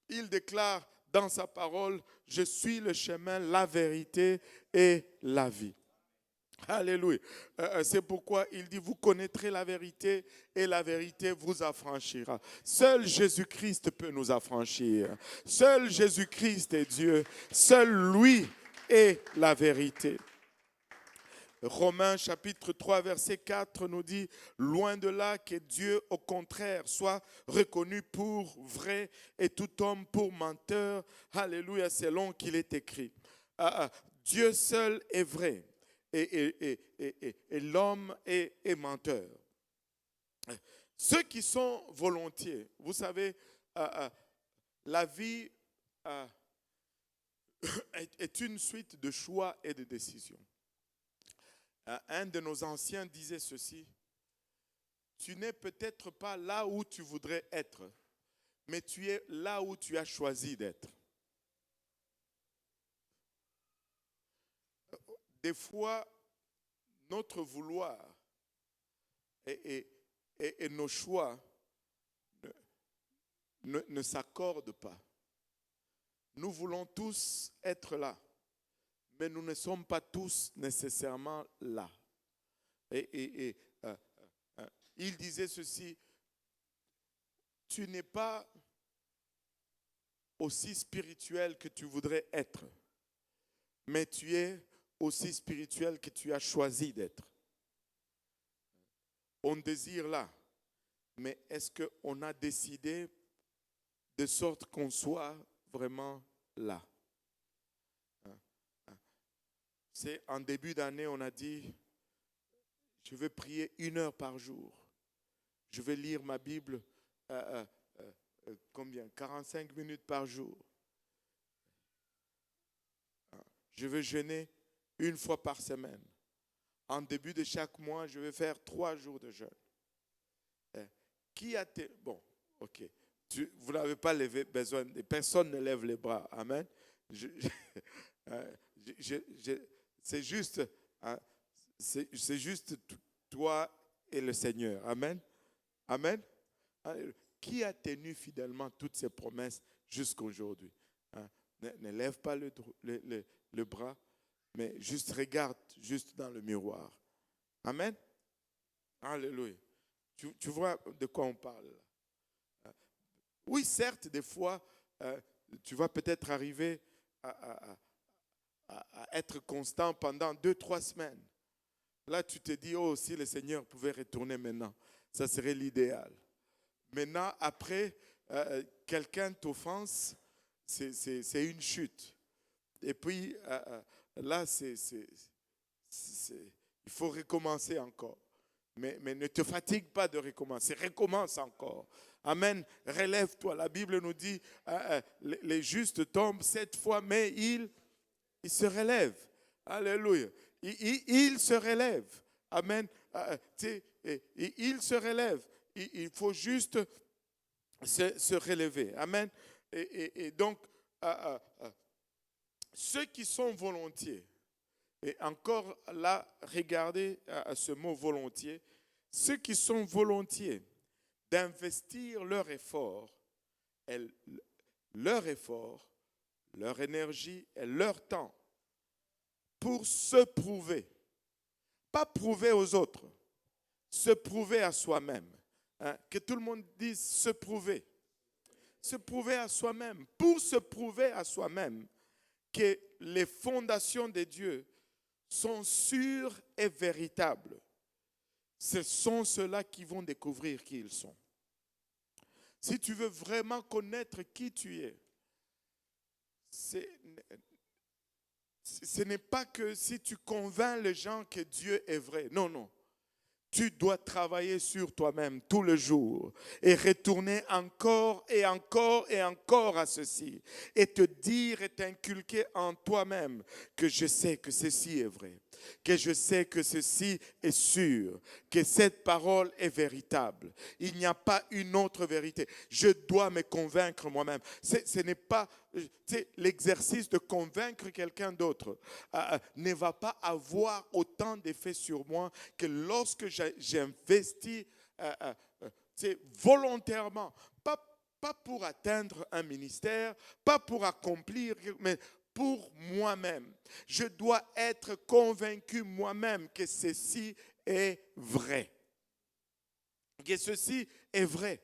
Il déclare dans sa parole, je suis le chemin, la vérité et la vie. Alléluia. C'est pourquoi il dit, vous connaîtrez la vérité et la vérité vous affranchira. Seul Jésus-Christ peut nous affranchir. Seul Jésus-Christ est Dieu. Seul lui est la vérité. Romains chapitre 3 verset 4 nous dit, loin de là que Dieu au contraire soit reconnu pour vrai et tout homme pour menteur. Alléluia, selon qu'il est écrit. Dieu seul est vrai. Et l'homme est menteur. Ceux qui sont volontiers, vous savez, la vie est une suite de choix et de décisions. Un de nos anciens disait ceci, tu n'es peut-être pas là où tu voudrais être, mais tu es là où tu as choisi d'être. Des fois, notre vouloir et nos choix ne s'accordent pas. Nous voulons tous être là, mais nous ne sommes pas tous nécessairement là. Il disait ceci, tu n'es pas aussi spirituel que tu voudrais être, mais tu es aussi spirituel que tu as choisi d'être. On désire là, mais est-ce qu'on a décidé de sorte qu'on soit vraiment là? C'est en début d'année, on a dit, je vais prier 1 heure par jour. Je vais lire ma Bible, combien? 45 minutes par jour. Je vais jeûner 1 fois par semaine. En début de chaque mois, je vais faire 3 jours de jeûne. Bon, ok. Vous n'avez pas besoin, personne ne lève les bras. Amen. C'est juste, c'est juste toi et le Seigneur. Amen. Amen. Qui a tenu fidèlement toutes ces promesses jusqu'à aujourd'hui? Ne lève pas le bras, mais juste regarde juste dans le miroir. Amen. Alléluia. Tu vois de quoi on parle là? Oui, certes, des fois, tu vas peut-être arriver à être constant pendant 2-3 semaines. Là, tu te dis, oh, si le Seigneur pouvait retourner maintenant, ça serait l'idéal. Maintenant, après, quelqu'un t'offense, c'est une chute. Et puis, là, il faut recommencer encore. Mais ne te fatigue pas de recommencer. Recommence encore. Amen. Relève-toi. La Bible nous dit, les justes tombent 7 fois, mais ils se relèvent. Alléluia. Ils se relèvent. Amen. Il se relève. Il faut juste se relever. Amen. Et donc, ceux qui sont volontiers, et encore là, regardez ce mot volontiers, ceux qui sont volontiers d'investir leur effort, leur énergie et leur temps pour se prouver, pas prouver aux autres, se prouver à soi-même. Hein? Que tout le monde dise se prouver. Se prouver à soi-même. Pour se prouver à soi-même que les fondations de Dieu sont sûres et véritables. Ce sont ceux-là qui vont découvrir qui ils sont. Si tu veux vraiment connaître qui tu es, ce n'est pas que si tu convaincs les gens que Dieu est vrai. Non, non. Tu dois travailler sur toi-même tout le jour et retourner encore et encore et encore à ceci et te dire et t'inculquer en toi-même que je sais que ceci est vrai, que je sais que ceci est sûr, que cette parole est véritable. Il n'y a pas une autre vérité. Je dois me convaincre moi-même. Ce n'est pas l'exercice de convaincre quelqu'un d'autre ne va pas avoir autant d'effet sur moi que lorsque j'investis volontairement, pas pour atteindre un ministère, pas pour accomplir, mais pour moi-même. Je dois être convaincu moi-même que ceci est vrai. Que ceci est vrai.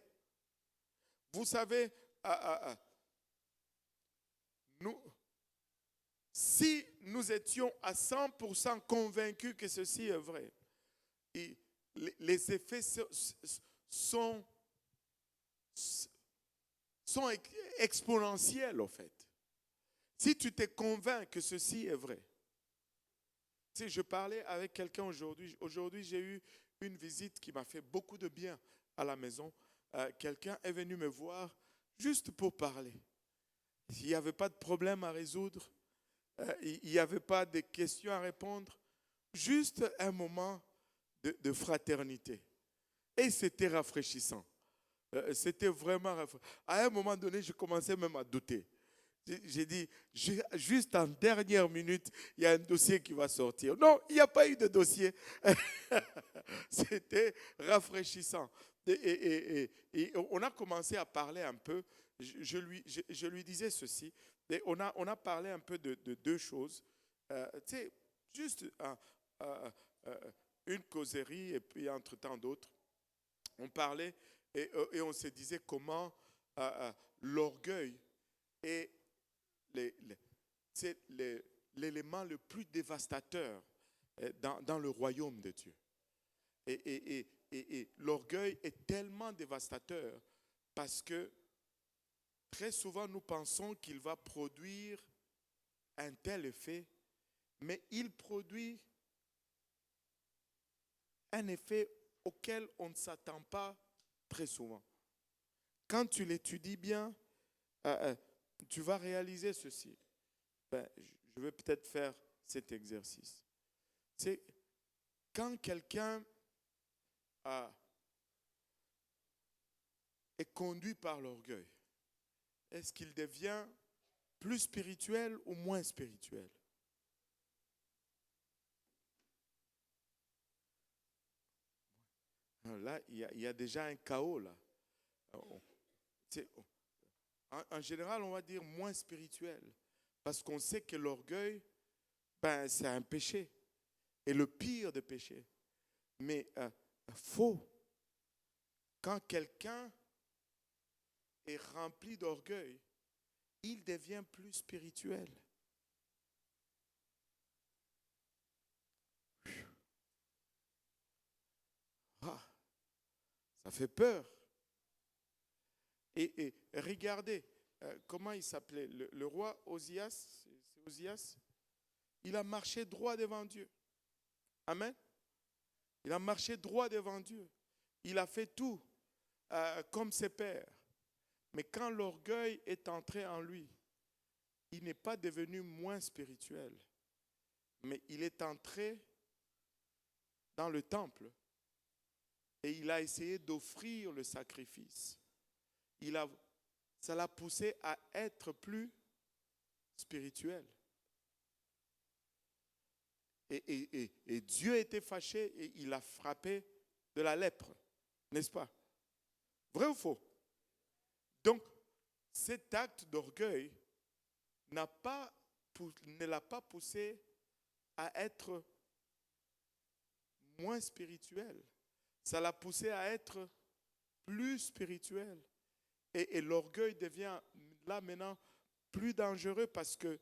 Vous savez, si nous étions à 100% convaincus que ceci est vrai, les effets sont exponentiels, en fait. Si tu te convaincs que ceci est vrai. Tu sais, je parlais avec quelqu'un aujourd'hui. Aujourd'hui, j'ai eu une visite qui m'a fait beaucoup de bien à la maison. Quelqu'un est venu me voir juste pour parler. Il n'y avait pas de problème à résoudre. Il n'y avait pas de questions à répondre. Juste un moment de fraternité. Et c'était rafraîchissant. C'était vraiment rafraîchissant. À un moment donné, je commençais même à douter. J'ai dit, juste en dernière minute, il y a un dossier qui va sortir. Non, il n'y a pas eu de dossier. C'était rafraîchissant. Et on a commencé à parler un peu. Je lui disais ceci. Et on a parlé un peu de deux choses. Tu sais, juste une causerie et puis entre tant d'autres. On parlait et on se disait comment l'orgueil est l'élément le plus dévastateur dans le royaume de Dieu. Et l'orgueil est tellement dévastateur parce que très souvent nous pensons qu'il va produire un tel effet, mais il produit un effet auquel on ne s'attend pas très souvent. Quand tu l'étudies bien, tu vas réaliser ceci. Je vais peut-être faire cet exercice. C'est quand quelqu'un est conduit par l'orgueil, est-ce qu'il devient plus spirituel ou moins spirituel? Là, il y a déjà un chaos là. En général, on va dire moins spirituel. Parce qu'on sait que l'orgueil, c'est un péché. Et le pire des péchés. Mais faux. Quand quelqu'un est rempli d'orgueil, il devient plus spirituel. Ah, ça fait peur. Et regardez, comment il s'appelait, le roi Osias, c'est Osias, il a marché droit devant Dieu. Amen. Il a marché droit devant Dieu. Il a fait tout comme ses pères. Mais quand l'orgueil est entré en lui, il n'est pas devenu moins spirituel. Mais il est entré dans le temple et il a essayé d'offrir le sacrifice. Ça l'a poussé à être plus spirituel. Et Dieu était fâché et il a frappé de la lèpre, n'est-ce pas? Vrai ou faux? Donc, cet acte d'orgueil ne l'a pas poussé à être moins spirituel. Ça l'a poussé à être plus spirituel. Et l'orgueil devient là maintenant plus dangereux parce que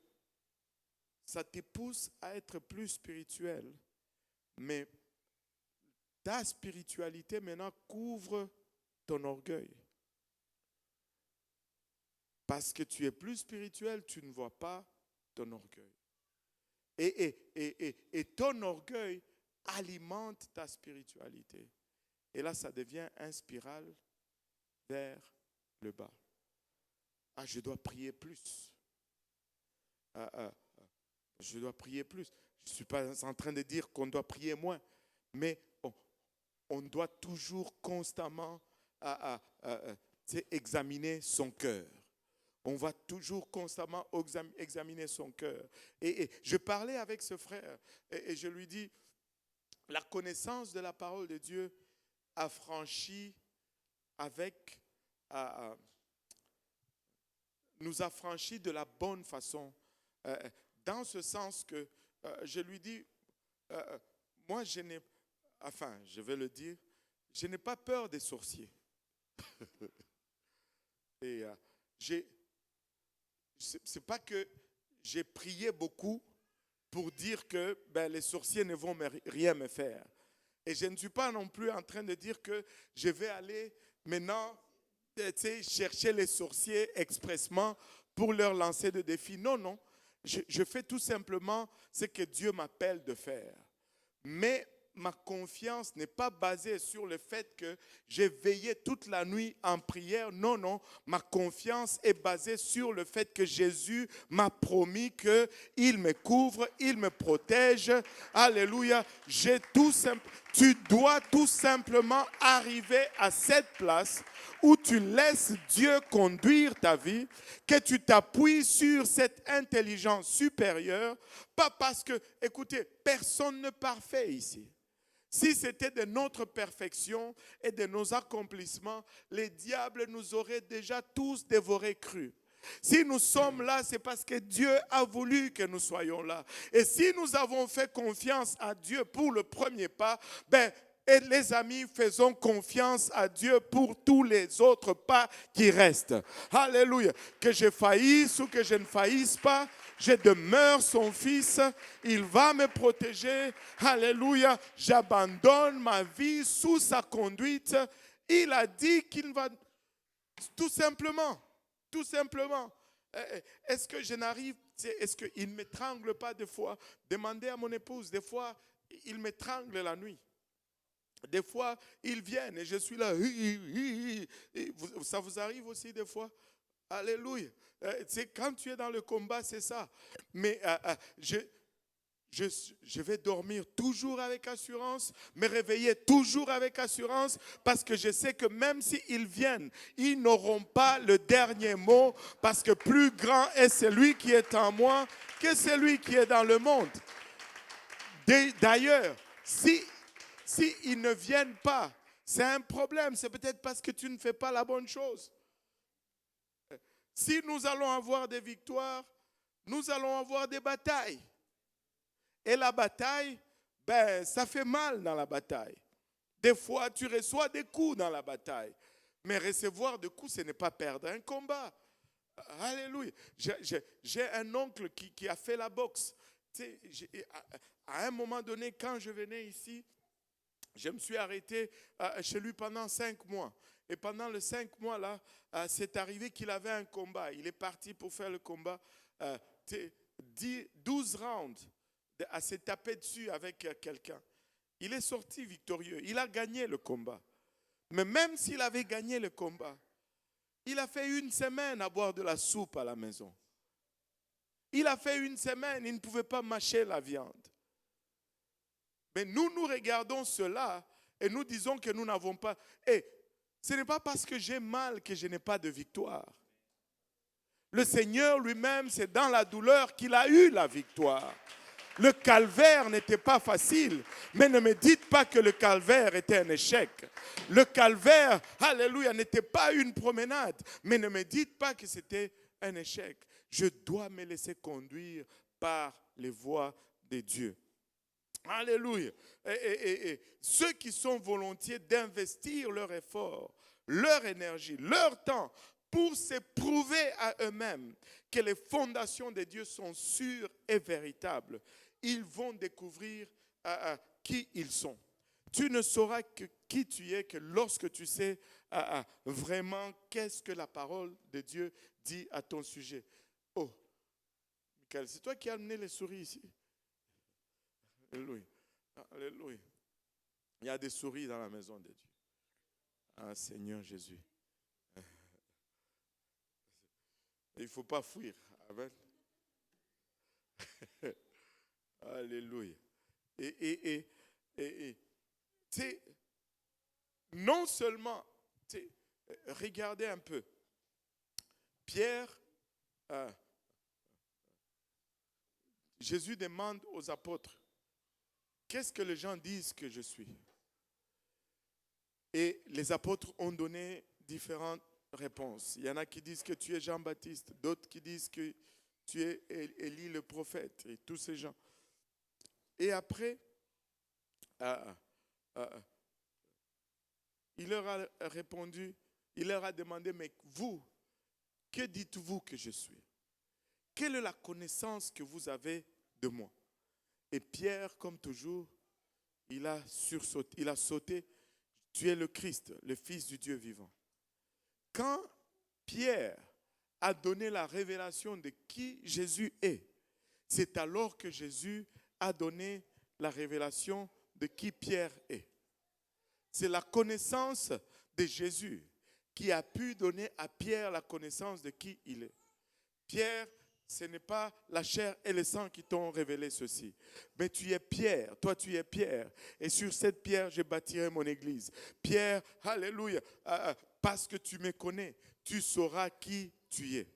ça te pousse à être plus spirituel. Mais ta spiritualité maintenant couvre ton orgueil. Parce que tu es plus spirituel, tu ne vois pas ton orgueil. Et ton orgueil alimente ta spiritualité. Et là, ça devient une spirale vers le bas. Ah, je dois prier plus. Je dois prier plus. Je ne suis pas en train de dire qu'on doit prier moins, mais on doit toujours constamment examiner son cœur. On va toujours constamment examiner son cœur. Et je parlais avec ce frère et je lui dis, la connaissance de la parole de Dieu nous a franchi de la bonne façon. Dans ce sens que je lui dis, moi je vais le dire, je n'ai pas peur des sorciers. Et c'est pas que j'ai prié beaucoup pour dire que les sorciers ne vont rien me faire. Et je ne suis pas non plus en train de dire que je vais aller maintenant chercher les sorciers expressement pour leur lancer des défis. Non, non. Je fais tout simplement ce que Dieu m'appelle de faire. Mais ma confiance n'est pas basée sur le fait que j'ai veillé toute la nuit en prière. Non, non. Ma confiance est basée sur le fait que Jésus m'a promis qu'il me couvre, il me protège. Alléluia. Tu dois tout simplement arriver à cette place où tu laisses Dieu conduire ta vie, que tu t'appuies sur cette intelligence supérieure, pas parce que, écoutez, personne n'est parfait ici. Si c'était de notre perfection et de nos accomplissements, les diables nous auraient déjà tous dévorés crus. Si nous sommes là, c'est parce que Dieu a voulu que nous soyons là. Et si nous avons fait confiance à Dieu pour le premier pas, et les amis, faisons confiance à Dieu pour tous les autres pas qui restent. Alléluia. Que je faillisse ou que je ne faillisse pas, je demeure son fils. Il va me protéger. Alléluia. J'abandonne ma vie sous sa conduite. Il a dit qu'il va tout simplement. Est-ce que je n'arrive, est-ce qu'il ne m'étrangle pas des fois? Demandez à mon épouse, des fois, il m'étrangle la nuit. Des fois, ils viennent et je suis là. Ça vous arrive aussi des fois? Alléluia. Quand tu es dans le combat, c'est ça. Mais je vais dormir toujours avec assurance, me réveiller toujours avec assurance, parce que je sais que même s'ils viennent, ils n'auront pas le dernier mot, parce que plus grand est celui qui est en moi que celui qui est dans le monde. D'ailleurs, s'ils ne viennent pas, c'est un problème. C'est peut-être parce que tu ne fais pas la bonne chose. Si nous allons avoir des victoires, nous allons avoir des batailles. Et la bataille, ça fait mal dans la bataille. Des fois, tu reçois des coups dans la bataille. Mais recevoir des coups, ce n'est pas perdre un combat. Alléluia. J'ai un oncle qui a fait la boxe. À un moment donné, quand je venais ici, je me suis arrêté chez lui pendant 5 mois. Et pendant les 5 mois là, c'est arrivé qu'il avait un combat. Il est parti pour faire le combat. 12 rounds à se taper dessus avec quelqu'un. Il est sorti victorieux. Il a gagné le combat. Mais même s'il avait gagné le combat, il a fait 1 semaine à boire de la soupe à la maison. Il a fait 1 semaine, il ne pouvait pas mâcher la viande. Mais nous regardons cela et nous disons que nous n'avons pas. Et ce n'est pas parce que j'ai mal que je n'ai pas de victoire. Le Seigneur lui-même, c'est dans la douleur qu'il a eu la victoire. Le calvaire n'était pas facile, mais ne me dites pas que le calvaire était un échec. Le calvaire, alléluia, n'était pas une promenade, mais ne me dites pas que c'était un échec. Je dois me laisser conduire par les voies de Dieu. Alléluia. Et ceux qui sont volontiers d'investir leur effort, leur énergie, leur temps pour se prouver à eux-mêmes que les fondations de Dieu sont sûres et véritables, ils vont découvrir qui ils sont. Tu ne sauras qui tu es que lorsque tu sais vraiment qu'est-ce que la parole de Dieu dit à ton sujet. Oh, Michael, c'est toi qui as amené les souris ici. Alléluia. Alléluia. Il y a des souris dans la maison de Dieu. Ah, Seigneur Jésus. Il ne faut pas fuir. Amen. Alléluia. Et non seulement, regardez un peu. Pierre, Jésus demande aux apôtres, qu'est-ce que les gens disent que je suis? Et les apôtres ont donné différentes réponses. Il y en a qui disent que tu es Jean-Baptiste, d'autres qui disent que tu es Élie le prophète, et tous ces gens. Et après, il leur a répondu, il leur a demandé, mais vous, que dites-vous que je suis? Quelle est la connaissance que vous avez de moi? Et Pierre, comme toujours, il a sauté, tu es le Christ, le Fils du Dieu vivant. Quand Pierre a donné la révélation de qui Jésus est, c'est alors que Jésus a donné la révélation de qui Pierre est. C'est la connaissance de Jésus qui a pu donner à Pierre la connaissance de qui il est. Pierre, ce n'est pas la chair et le sang qui t'ont révélé ceci. Mais tu es Pierre, toi tu es Pierre. Et sur cette pierre, je bâtirai mon église. Pierre, alléluia, parce que tu me connais, tu sauras qui tu es.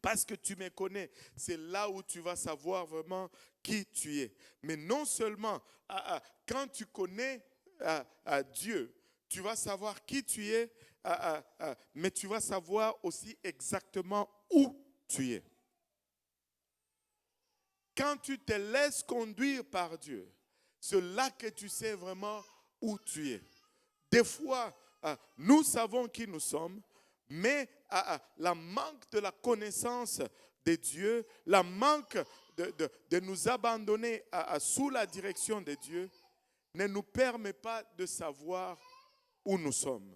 Parce que tu me connais, c'est là où tu vas savoir vraiment qui tu es. Mais non seulement, quand tu connais Dieu, tu vas savoir qui tu es, mais tu vas savoir aussi exactement où tu es. Quand tu te laisses conduire par Dieu, c'est là que tu sais vraiment où tu es. Des fois, nous savons qui nous sommes, mais la manque de la connaissance de Dieu, la manque de nous abandonner sous la direction de Dieu, ne nous permet pas de savoir où nous sommes.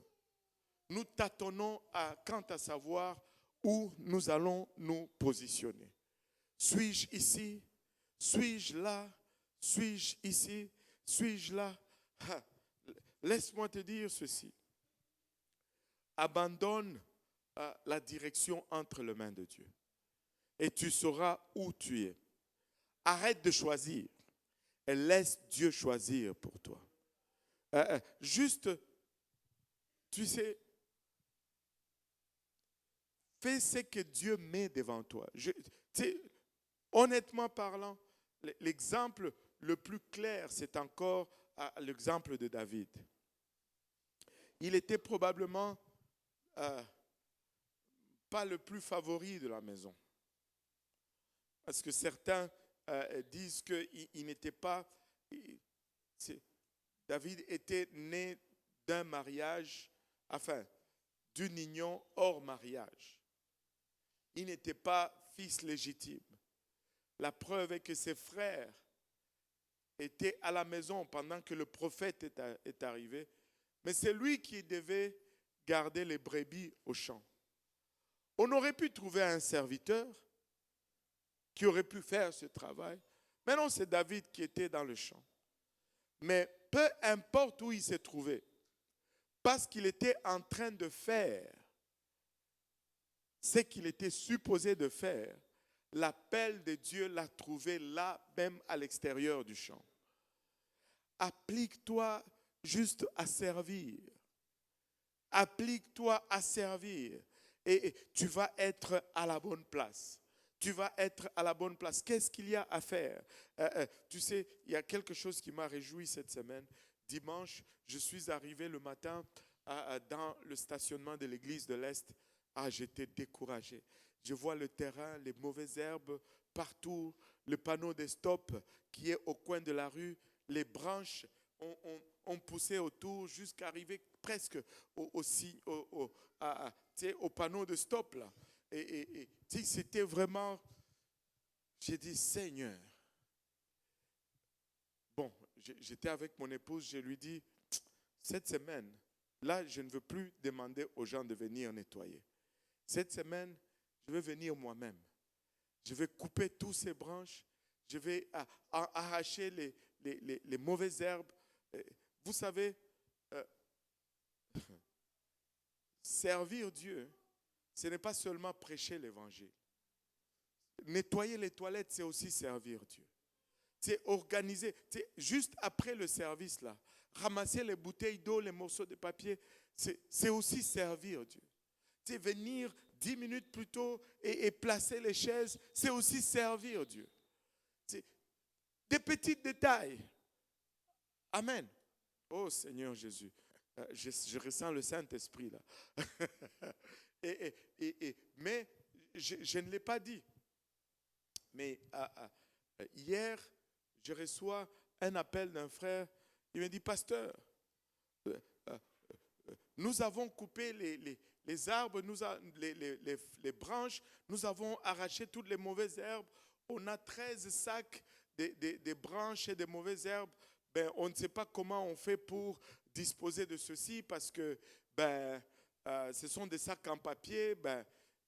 Nous tâtonnons quant à savoir où nous allons nous positionner. Suis-je ici? Suis-je là? Suis-je ici? Suis-je là? Laisse-moi te dire ceci. Abandonne la direction entre les mains de Dieu. Et tu sauras où tu es. Arrête de choisir. Et laisse Dieu choisir pour toi. Juste, tu sais, fais ce que Dieu met devant toi. Honnêtement parlant, l'exemple le plus clair, c'est encore l'exemple de David. Il était probablement pas le plus favori de la maison. Parce que certains disent qu'il n'était pas... David était né d'un mariage, enfin, d'une union hors mariage. Il n'était pas fils légitime. La preuve est que ses frères étaient à la maison pendant que le prophète est arrivé. Mais c'est lui qui devait garder les brebis au champ. On aurait pu trouver un serviteur qui aurait pu faire ce travail. Mais non, c'est David qui était dans le champ. Mais peu importe où il s'est trouvé, parce qu'il était en train de faire ce qu'il était supposé de faire, l'appel de Dieu l'a trouvé là, même à l'extérieur du champ. applique-toi juste à servir. Applique-toi à servir et tu vas être à la bonne place. Tu vas être à la bonne place. Qu'est-ce qu'il y a à faire? Tu sais, il y a quelque chose qui m'a réjoui cette semaine. Dimanche, je suis arrivé le matin dans le stationnement de l'église de l'Est. J'étais découragé. Je vois le terrain, les mauvaises herbes partout, le panneau de stop qui est au coin de la rue, les branches ont poussé autour jusqu'à arriver presque au panneau de stop là. Et c'était vraiment, j'ai dit Seigneur. Bon, j'étais avec mon épouse, je lui dis, cette semaine, là, je ne veux plus demander aux gens de venir nettoyer. Cette semaine, je vais venir moi-même. Je vais couper toutes ces branches. Je vais arracher les mauvaises herbes. Vous savez, servir Dieu, ce n'est pas seulement prêcher l'évangile. Nettoyer les toilettes, c'est aussi servir Dieu. C'est organiser. C'est juste après le service, là, ramasser les bouteilles d'eau, les morceaux de papier, c'est aussi servir Dieu. C'est venir 10 minutes plus tôt et placer les chaises, c'est aussi servir Dieu. C'est des petits détails. Amen. Oh Seigneur Jésus, je ressens le Saint-Esprit là. Mais je ne l'ai pas dit. Mais hier, je reçois un appel d'un frère. Il me dit, pasteur, nous avons coupé les arbres, les branches, nous avons arraché toutes les mauvaises herbes. On a 13 sacs de branches et de mauvaises herbes. On ne sait pas comment on fait pour disposer de ceci parce que ce sont des sacs en papier.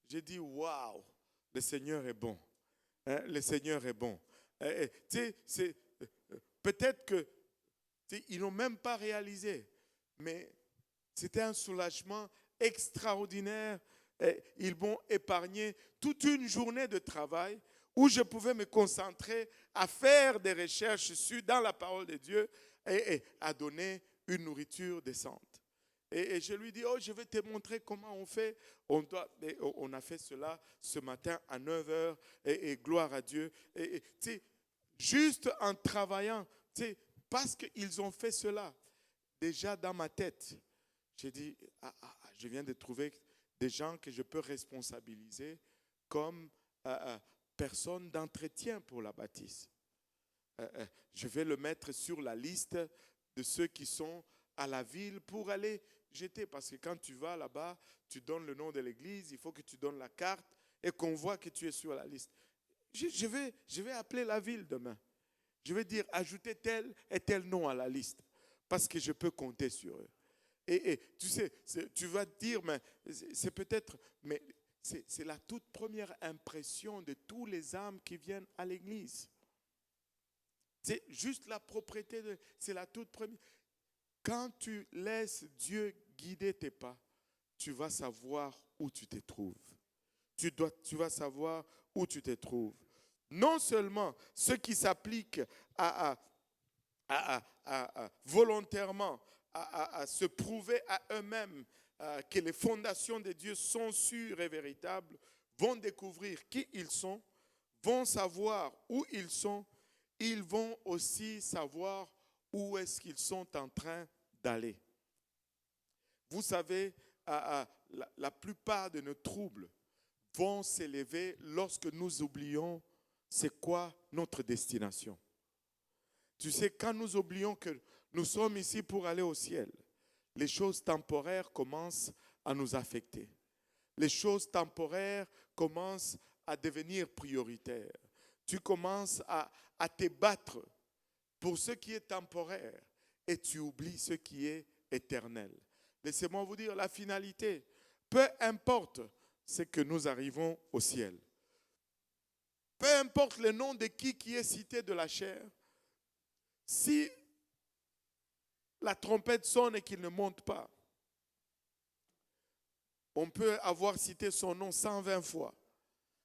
J'ai dit, waouh, le Seigneur est bon. Le Seigneur est bon. Peut-être qu'ils n'ont même pas réalisé, mais c'était un soulagement extraordinaire. Ils m'ont épargné toute une journée de travail où je pouvais me concentrer à faire des recherches dans la parole de Dieu et à donner une nourriture décente. Et je lui dis, je vais te montrer comment on fait. On a fait cela ce matin à 9h et gloire à Dieu. Juste en travaillant, parce qu'ils ont fait cela, déjà dans ma tête, j'ai dit, je viens de trouver des gens que je peux responsabiliser comme personne d'entretien pour la bâtisse. Je vais le mettre sur la liste de ceux qui sont à la ville pour aller jeter. Parce que quand tu vas là-bas, tu donnes le nom de l'église, il faut que tu donnes la carte et qu'on voit que tu es sur la liste. Je vais appeler la ville demain. Je vais dire, ajoutez tel et tel nom à la liste. Parce que je peux compter sur eux. Et tu sais, tu vas te dire, mais c'est peut-être, mais c'est la toute première impression de tous les âmes qui viennent à l'église. C'est juste la propriété, c'est la toute première. Quand tu laisses Dieu guider tes pas, tu vas savoir où tu te trouves. Tu vas savoir où tu te trouves. Non seulement ceux qui s'appliquent volontairement à se prouver à eux-mêmes que les fondations de Dieu sont sûres et véritables, vont découvrir qui ils sont, vont savoir où ils sont, ils vont aussi savoir où est-ce qu'ils sont en train d'aller. Vous savez, la plupart de nos troubles vont s'élever lorsque nous oublions c'est quoi notre destination. Tu sais, quand nous oublions que nous sommes ici pour aller au ciel, les choses temporaires commencent à nous affecter. Les choses temporaires commencent à devenir prioritaires. Tu commences à te battre pour ce qui est temporaire et tu oublies ce qui est éternel. Laissez-moi vous dire la finalité. Peu importe ce que nous arrivons au ciel. Peu importe le nom de qui est cité de la chair. Si la trompette sonne et qu'il ne monte pas, on peut avoir cité son nom 120 fois.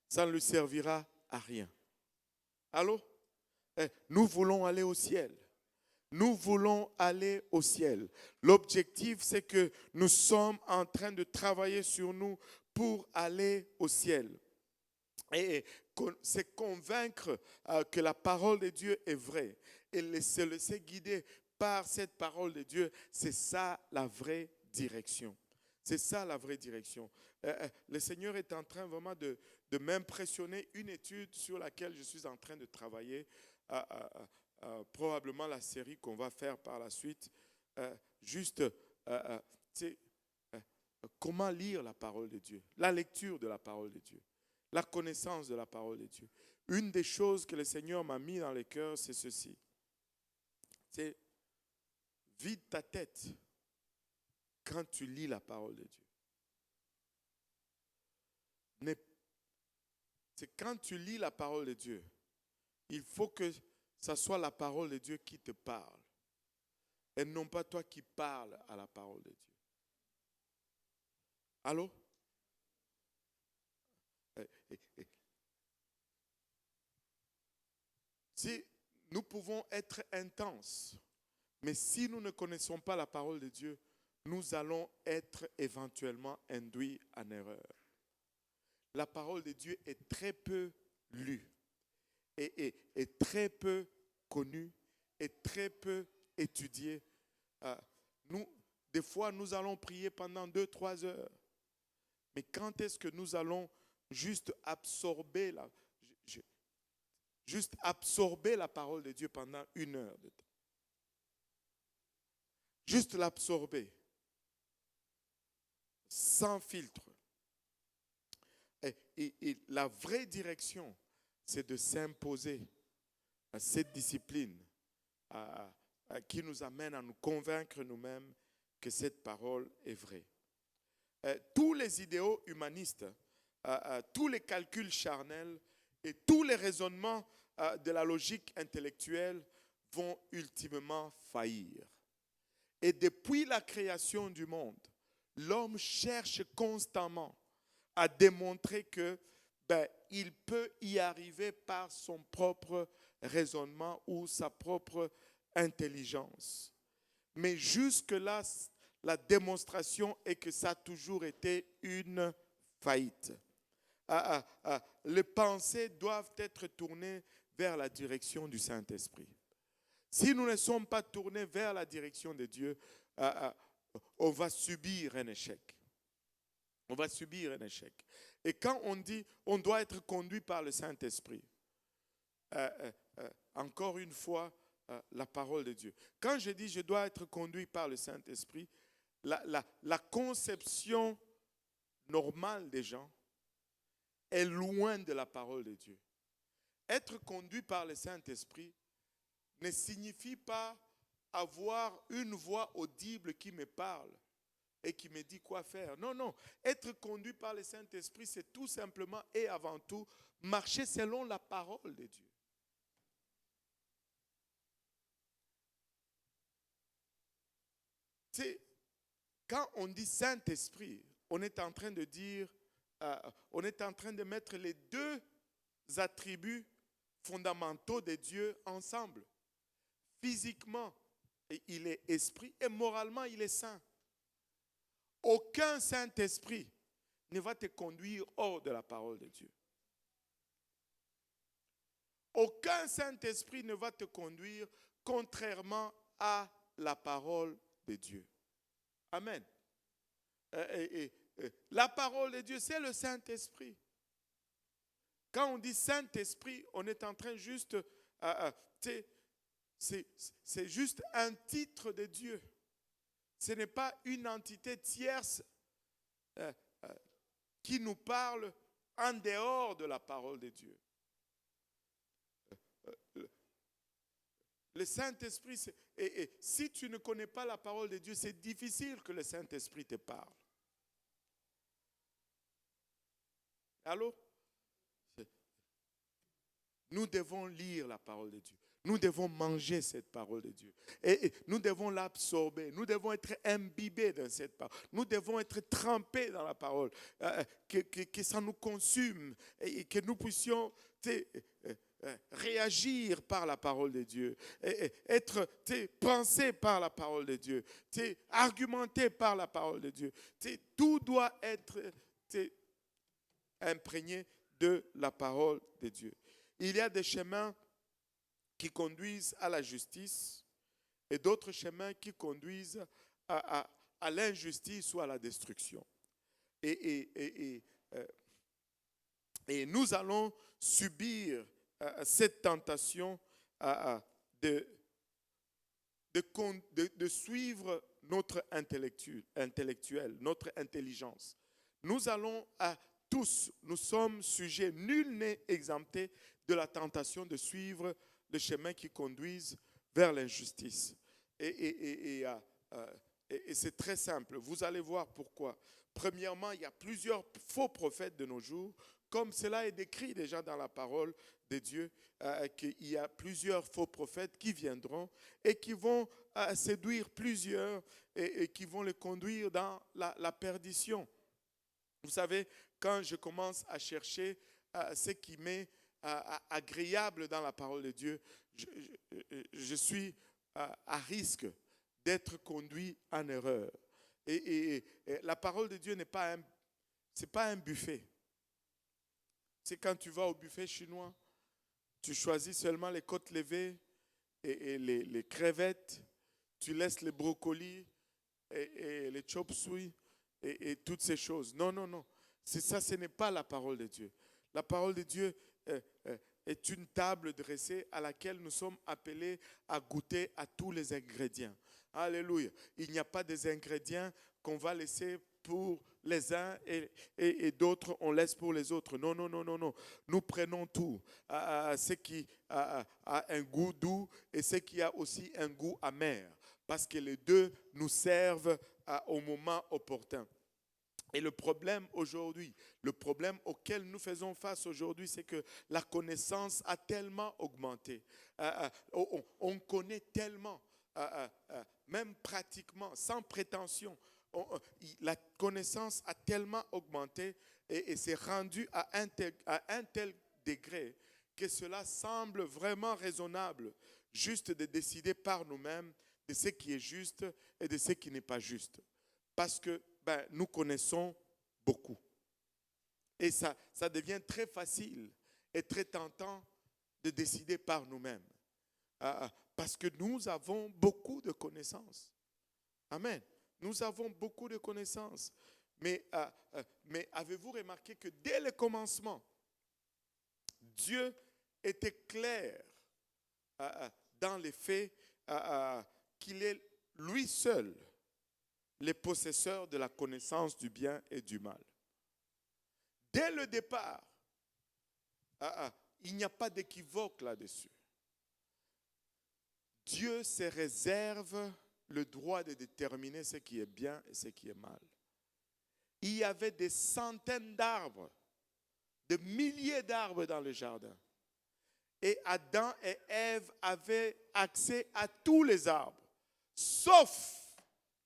Ça ne lui servira à rien. Allô? Nous voulons aller au ciel. Nous voulons aller au ciel. L'objectif, c'est que nous sommes en train de travailler sur nous pour aller au ciel. Et c'est convaincre que la parole de Dieu est vraie et se laisser guider par cette parole de Dieu, c'est ça la vraie direction. C'est ça la vraie direction. Le Seigneur est en train vraiment de m'impressionner. Une étude sur laquelle je suis en train de travailler, probablement la série qu'on va faire par la suite, juste comment lire la parole de Dieu, la lecture de la parole de Dieu, la connaissance de la parole de Dieu. Une des choses que le Seigneur m'a mis dans le cœur, c'est ceci. C'est vide ta tête quand tu lis la parole de Dieu. C'est quand tu lis la parole de Dieu, il faut que ça soit la parole de Dieu qui te parle et non pas toi qui parles à la parole de Dieu. Allô? Si nous pouvons être intenses, mais si nous ne connaissons pas la parole de Dieu, nous allons être éventuellement induits en erreur. La parole de Dieu est très peu lue et très peu connue et très peu étudiée. Des fois, nous allons prier pendant 2-3 heures. Mais quand est-ce que nous allons juste absorber la parole de Dieu pendant 1 heure de temps? Juste l'absorber. Sans filtre. Et la vraie direction, c'est de s'imposer à cette discipline qui nous amène à nous convaincre nous-mêmes que cette parole est vraie. Tous les idéaux humanistes, tous les calculs charnels et tous les raisonnements de la logique intellectuelle vont ultimement faillir. Et depuis la création du monde, l'homme cherche constamment à démontrer que il peut y arriver par son propre raisonnement ou sa propre intelligence. Mais jusque-là, la démonstration est que ça a toujours été une faillite. Les pensées doivent être tournées vers la direction du Saint-Esprit. Si nous ne sommes pas tournés vers la direction de Dieu, on va subir un échec. On va subir un échec. Et quand on dit on doit être conduit par le Saint-Esprit, encore une fois, la parole de Dieu. Quand je dis je dois être conduit par le Saint-Esprit, la conception normale des gens est loin de la parole de Dieu. Être conduit par le Saint-Esprit ne signifie pas avoir une voix audible qui me parle et qui me dit quoi faire. Non, non. Être conduit par le Saint-Esprit, c'est tout simplement et avant tout marcher selon la parole de Dieu. C'est quand on dit Saint-Esprit, on est en train de dire, on est en train de mettre les deux attributs fondamentaux de Dieu ensemble. Physiquement, il est esprit et moralement, il est saint. Aucun Saint-Esprit ne va te conduire hors de la parole de Dieu. Aucun Saint-Esprit ne va te conduire contrairement à la parole de Dieu. Amen. La parole de Dieu, c'est le Saint-Esprit. Quand on dit Saint-Esprit, on est en train juste, c'est juste un titre de Dieu. Ce n'est pas une entité tierce qui nous parle en dehors de la parole de Dieu. Le Saint-Esprit, et si tu ne connais pas la parole de Dieu, c'est difficile que le Saint-Esprit te parle. Allô? Nous devons lire la parole de Dieu. Nous devons manger cette parole de Dieu. Et nous devons l'absorber. Nous devons être imbibés dans cette parole. Nous devons être trempés dans la parole. Que ça nous consume et que nous puissions réagir par la parole de Dieu, être pensé par la parole de Dieu, argumenté par la parole de Dieu. Tout doit être imprégné de la parole de Dieu. Il y a des chemins qui conduisent à la justice et d'autres chemins qui conduisent à l'injustice ou à la destruction. Et nous allons subir cette tentation de suivre notre intellectuel, notre intelligence. Nous allons tous, nous sommes sujets, nul n'est exempté de la tentation de suivre le chemin qui conduise vers l'injustice. Et c'est très simple. Vous allez voir pourquoi. Premièrement, il y a plusieurs faux prophètes de nos jours, comme cela est décrit déjà dans la parole de Dieu, qu'il y a plusieurs faux prophètes qui viendront et qui vont séduire plusieurs et qui vont les conduire dans la perdition. Vous savez, quand je commence à chercher ce qui m'est agréable dans la parole de Dieu, je suis à risque d'être conduit en erreur. Et la parole de Dieu c'est pas un buffet. C'est quand tu vas au buffet chinois, tu choisis seulement les côtes levées et les crevettes, tu laisses les brocolis et les chop suey et toutes ces choses. Non, non, non. Ce n'est pas la parole de Dieu. La parole de Dieu est une table dressée à laquelle nous sommes appelés à goûter à tous les ingrédients. Alléluia. Il n'y a pas des ingrédients qu'on va laisser pour les uns et d'autres on laisse pour les autres. Non, non, non, non, non. Nous prenons tout. Ce qui a un goût doux et ce qui a aussi un goût amer. Parce que les deux nous servent au moment opportun. Et le problème aujourd'hui, le problème auquel nous faisons face aujourd'hui, c'est que la connaissance a tellement augmenté. On connaît tellement, même pratiquement, sans prétention. La connaissance a tellement augmenté et s'est rendue à un tel degré que cela semble vraiment raisonnable, juste de décider par nous-mêmes de ce qui est juste et de ce qui n'est pas juste. Parce que nous connaissons beaucoup. Et ça devient très facile et très tentant de décider par nous-mêmes. Parce que nous avons beaucoup de connaissances. Amen. Nous avons beaucoup de connaissances. Mais avez-vous remarqué que dès le commencement, Dieu était clair dans les faits qu'il est lui seul les possesseurs de la connaissance du bien et du mal. Dès le départ, il n'y a pas d'équivoque là-dessus. Dieu se réserve le droit de déterminer ce qui est bien et ce qui est mal. Il y avait des centaines d'arbres, de milliers d'arbres dans le jardin. Et Adam et Ève avaient accès à tous les arbres, sauf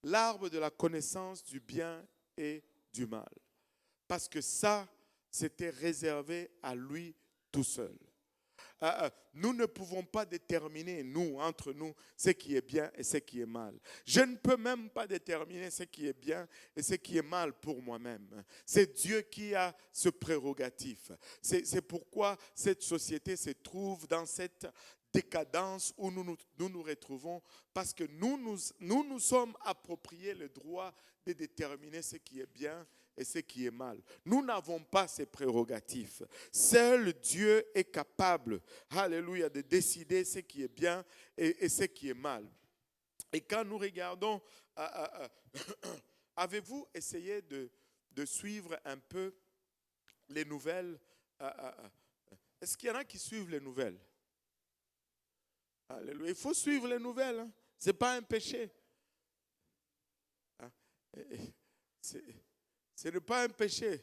l'arbre de la connaissance du bien et du mal. Parce que ça, c'était réservé à lui tout seul. Nous ne pouvons pas déterminer, nous, entre nous, ce qui est bien et ce qui est mal. Je ne peux même pas déterminer ce qui est bien et ce qui est mal pour moi-même. C'est Dieu qui a ce prérogatif. C'est pourquoi cette société se trouve dans cette décadence où nous nous retrouvons, parce que nous sommes appropriés le droit de déterminer ce qui est bien et ce qui est mal. Nous n'avons pas ces prérogatives. Seul Dieu est capable, alléluia, de décider ce qui est bien et ce qui est mal. Et quand nous regardons, avez-vous essayé de suivre un peu les nouvelles? Est-ce qu'il y en a qui suivent les nouvelles? Alléluia. Il faut suivre les nouvelles. Hein. Ce n'est pas un péché. Hein? Ce n'est pas un péché.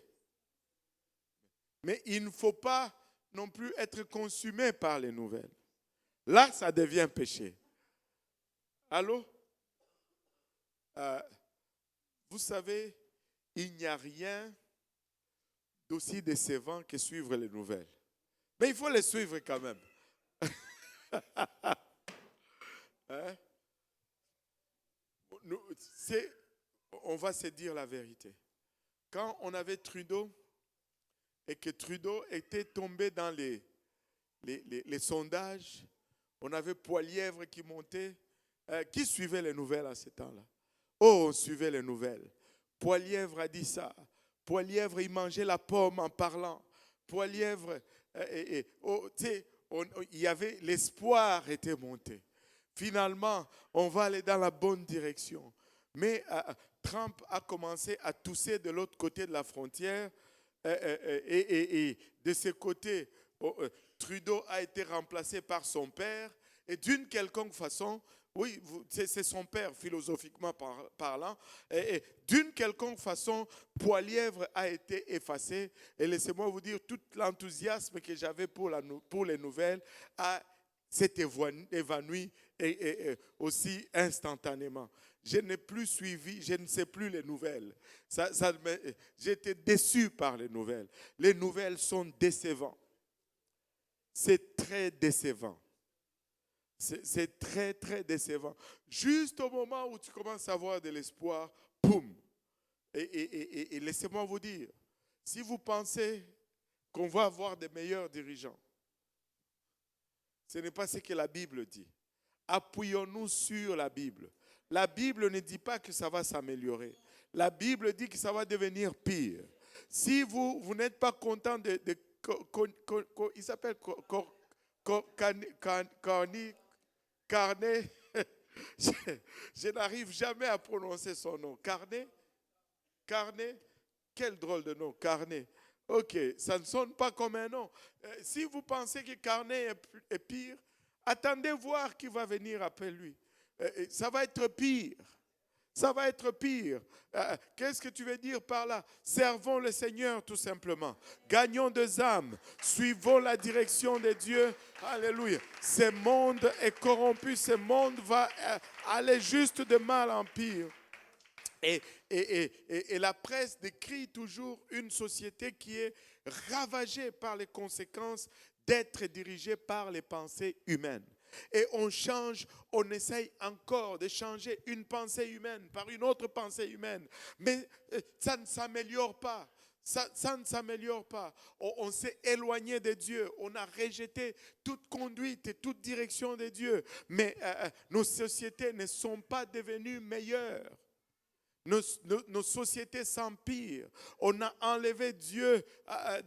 Mais il ne faut pas non plus être consumé par les nouvelles. Là, ça devient péché. Allô? Vous savez, il n'y a rien d'aussi décevant que suivre les nouvelles. Mais il faut les suivre quand même. Hein? On va se dire la vérité. Quand on avait Trudeau et que Trudeau était tombé dans les sondages, on avait Poilièvre qui montait. Qui suivait les nouvelles à ce temps-là? Oh, on suivait les nouvelles. Poilièvre a dit ça. Poilièvre, il mangeait la pomme en parlant. Poilièvre, il y avait l'espoir était monté. Finalement, on va aller dans la bonne direction. Mais Trump a commencé à tousser de l'autre côté de la frontière et de ce côté, Trudeau a été remplacé par son père et d'une quelconque façon, oui, c'est son père philosophiquement parlant, et d'une quelconque façon, Poilièvre a été effacé et laissez-moi vous dire, tout l'enthousiasme que j'avais pour les nouvelles s'est évanoui et aussi instantanément. Je n'ai plus suivi, je ne sais plus les nouvelles. J'étais déçu par les nouvelles. Les nouvelles sont décevantes. C'est très décevant. C'est très, très décevant. Juste au moment où tu commences à avoir de l'espoir, boum. Et laissez-moi vous dire, si vous pensez qu'on va avoir des meilleurs dirigeants, ce n'est pas ce que la Bible dit. Appuyons-nous sur la Bible. La Bible ne dit pas que ça va s'améliorer. La Bible dit que ça va devenir pire. Si vous n'êtes pas content il s'appelle Carnet, je n'arrive jamais à prononcer son nom. Carnet, quel drôle de nom, Carnet. Ok, ça ne sonne pas comme un nom. Si vous pensez que Carnet est pire, attendez voir qui va venir après lui. Ça va être pire. Ça va être pire. Qu'est-ce que tu veux dire par là? Servons le Seigneur tout simplement. Gagnons des âmes. Suivons la direction de Dieu. Alléluia. Ce monde est corrompu. Ce monde va aller juste de mal en pire. Et la presse décrit toujours une société qui est ravagée par les conséquences d'être dirigée par les pensées humaines. Et on change, on essaye encore de changer une pensée humaine par une autre pensée humaine. Mais ça ne s'améliore pas. Ça ne s'améliore pas. On s'est éloigné de Dieu. On a rejeté toute conduite et toute direction de Dieu. Mais nos sociétés ne sont pas devenues meilleures. Nos sociétés s'empirent. On a enlevé Dieu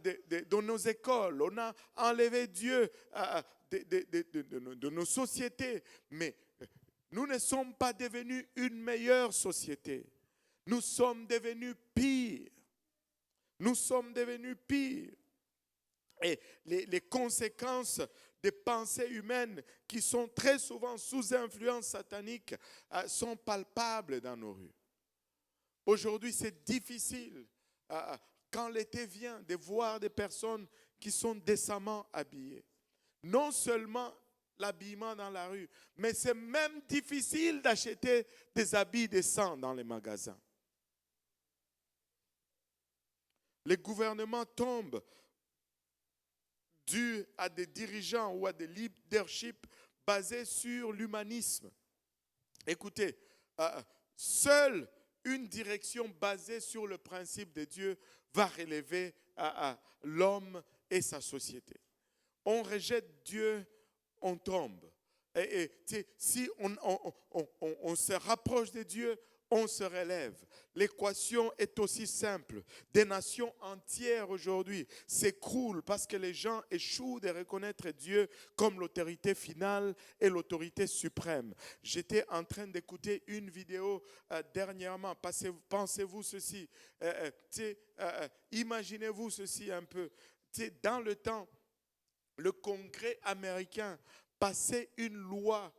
de nos écoles. On a enlevé Dieu de nos sociétés. Mais nous ne sommes pas devenus une meilleure société. Nous sommes devenus pires. Nous sommes devenus pires. Et les conséquences des pensées humaines qui sont très souvent sous influence satanique sont palpables dans nos rues. Aujourd'hui, c'est difficile, quand l'été vient, de voir des personnes qui sont décemment habillées. Non seulement l'habillement dans la rue, mais c'est même difficile d'acheter des habits décents dans les magasins. Les gouvernements tombent dû à des dirigeants ou à des leaderships basés sur l'humanisme. Écoutez, seule une direction basée sur le principe de Dieu va relever l'homme et sa société. On rejette Dieu, on tombe. Et si on se rapproche de Dieu, on se relève. L'équation est aussi simple. Des nations entières aujourd'hui s'écroulent parce que les gens échouent de reconnaître Dieu comme l'autorité finale et l'autorité suprême. J'étais en train d'écouter une vidéo dernièrement. Pensez-vous ceci. Imaginez-vous ceci un peu. Dans le temps, le Congrès américain passait une loi,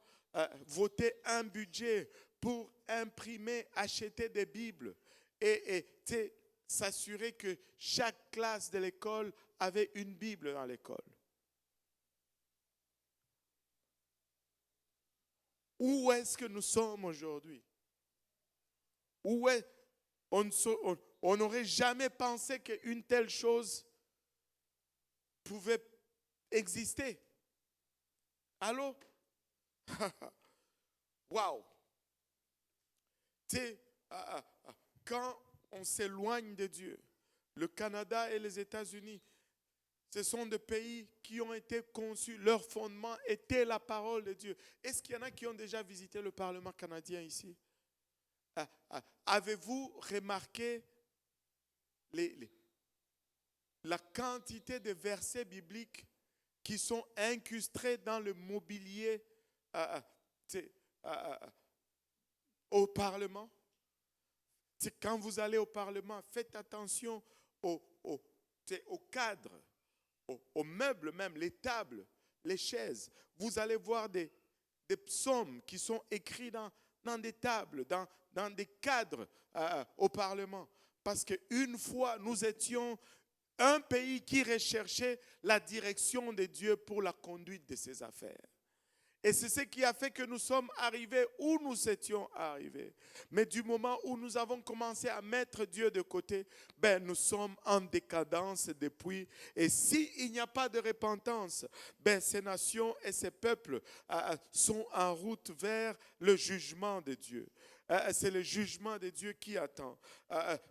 votait un budget pour imprimer, acheter des Bibles et s'assurer que chaque classe de l'école avait une Bible dans l'école. Où est-ce que nous sommes aujourd'hui? On n'aurait jamais pensé qu'une telle chose pouvait exister. Allô? Waouh! Tu sais, quand on s'éloigne de Dieu, le Canada et les États-Unis, ce sont des pays qui ont été conçus, leur fondement était la parole de Dieu. Est-ce qu'il y en a qui ont déjà visité le Parlement canadien ici? Avez-vous remarqué la quantité de versets bibliques qui sont incrustés dans le mobilier au Parlement? Quand vous allez au Parlement, faites attention au cadre, aux meubles même, les tables, les chaises. Vous allez voir des psaumes qui sont écrits dans des tables, dans des cadres au Parlement. Parce qu'une fois, nous étions un pays qui recherchait la direction de Dieu pour la conduite de ses affaires. Et c'est ce qui a fait que nous sommes arrivés où nous étions arrivés. Mais du moment où nous avons commencé à mettre Dieu de côté, nous sommes en décadence depuis. Et s'il n'y a pas de repentance, ces nations et ces peuples sont en route vers le jugement de Dieu. C'est le jugement de Dieu qui attend.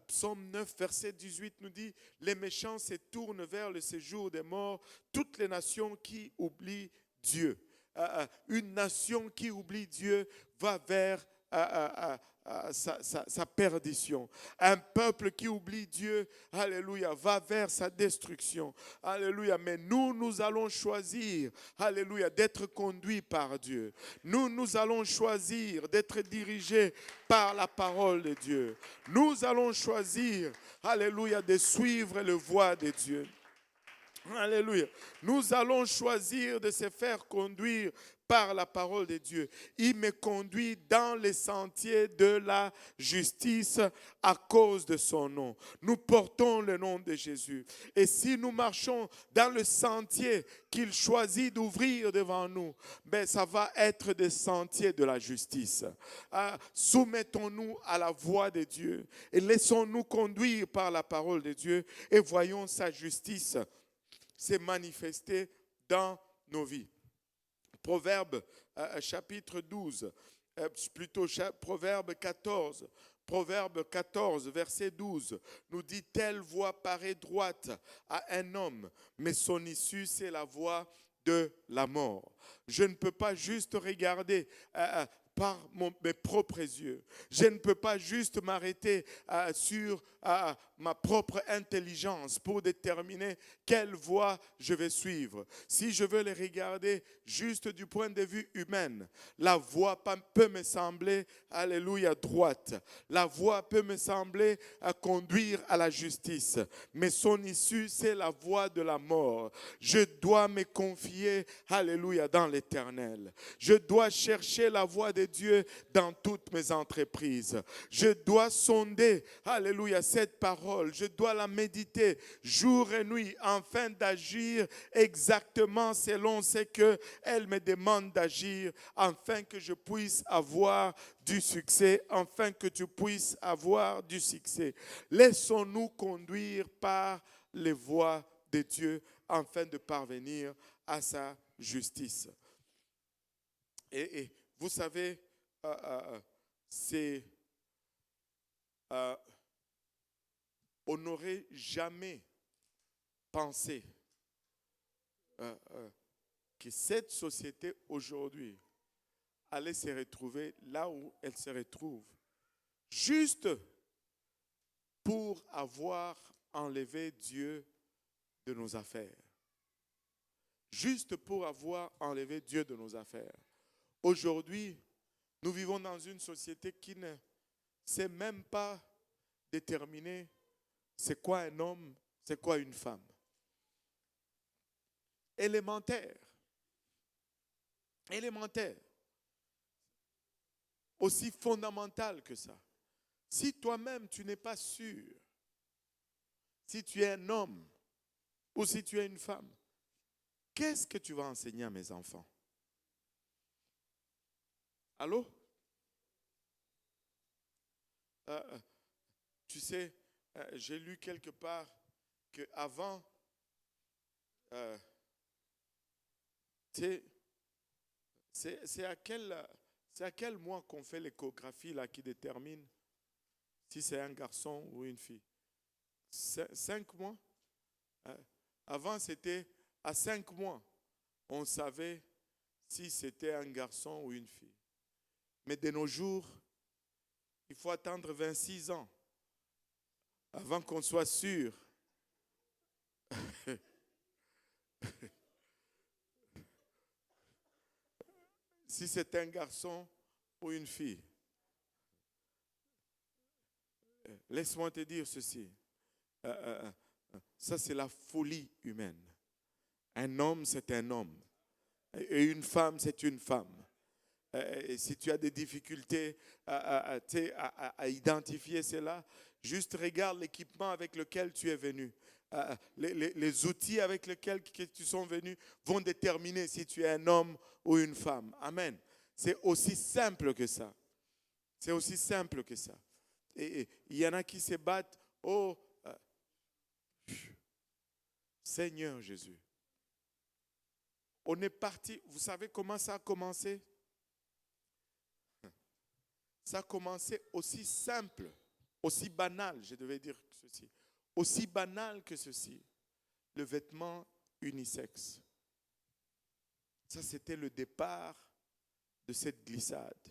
Psaume 9, verset 18 nous dit, « Les méchants se tournent vers le séjour des morts, toutes les nations qui oublient Dieu. » Une nation qui oublie Dieu va vers sa perdition. Un peuple qui oublie Dieu, alléluia, va vers sa destruction. Alléluia. Mais nous allons choisir, alléluia, d'être conduits par Dieu. Nous allons choisir d'être dirigés par la parole de Dieu. Nous allons choisir, alléluia, de suivre le voie de Dieu. Alléluia. Nous allons choisir de se faire conduire par la parole de Dieu. Il me conduit dans les sentiers de la justice à cause de son nom. Nous portons le nom de Jésus. Et si nous marchons dans le sentier qu'il choisit d'ouvrir devant nous, ça va être des sentiers de la justice. Soumettons-nous à la voix de Dieu et laissons-nous conduire par la parole de Dieu et voyons sa justice s'est manifesté dans nos vies. Proverbe chapitre 12, Proverbe 14. Proverbe 14, verset 12, nous dit, « Telle voie paraît droite à un homme, mais son issue, c'est la voie de la mort. » Je ne peux pas juste regarder par mes propres yeux. Je ne peux pas juste m'arrêter sur ma propre intelligence pour déterminer quelle voie je vais suivre. Si je veux les regarder juste du point de vue humain, la voie peut me sembler, alléluia, droite. La voie peut me sembler conduire à la justice. Mais son issue, c'est la voie de la mort. Je dois me confier, alléluia, dans l'Éternel. Je dois chercher la voie de Dieu dans toutes mes entreprises. Je dois sonder, alléluia, cette parole. Je dois la méditer jour et nuit afin d'agir exactement selon ce qu'elle me demande d'agir, afin que je puisse avoir du succès, afin que tu puisses avoir du succès. Laissons-nous conduire par les voies de Dieu afin de parvenir à sa justice. Et vous savez, on n'aurait jamais pensé que cette société aujourd'hui allait se retrouver là où elle se retrouve, juste pour avoir enlevé Dieu de nos affaires. Juste pour avoir enlevé Dieu de nos affaires. Aujourd'hui, nous vivons dans une société qui ne sait même pas déterminer c'est quoi un homme, c'est quoi une femme. Élémentaire. Élémentaire. Aussi fondamental que ça. Si toi-même tu n'es pas sûr, si tu es un homme ou si tu es une femme, qu'est-ce que tu vas enseigner à mes enfants? Allô? Tu sais, j'ai lu quelque part qu'avant C'est c'est à quel mois qu'on fait l'échographie là, qui détermine si c'est un garçon ou une fille? 5 mois? Euh, Avant, c'était à 5 mois. On savait si c'était un garçon ou une fille. Mais de nos jours, il faut attendre 26 ans avant qu'on soit sûr si c'est un garçon ou une fille. Laisse-moi te dire ceci. Ça, c'est la folie humaine. Un homme, c'est un homme. Et une femme, c'est une femme. Et si tu as des difficultés à identifier cela, juste regarde l'équipement avec lequel tu es venu. Les outils avec lesquels tu sont venus vont déterminer si tu es un homme ou une femme. Amen. C'est aussi simple que ça. C'est aussi simple que ça. Et il y en a qui se battent. Oh, Seigneur Jésus. On est parti. Vous savez comment ça a commencé? Ça a commencé aussi simple, aussi banal, je devais dire ceci. Aussi banal que ceci. Le vêtement unisexe. Ça, c'était le départ de cette glissade.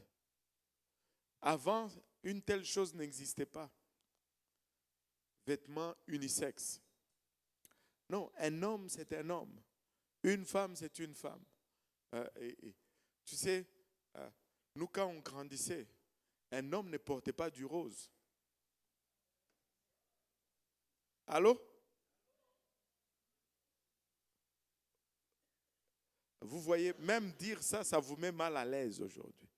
Avant, une telle chose n'existait pas. Vêtements unisexe. Non, un homme, c'est un homme. Une femme, c'est une femme. Tu sais, nous, quand on grandissait, un homme ne portait pas du rose. Allô? Vous voyez, même dire ça, ça vous met mal à l'aise aujourd'hui.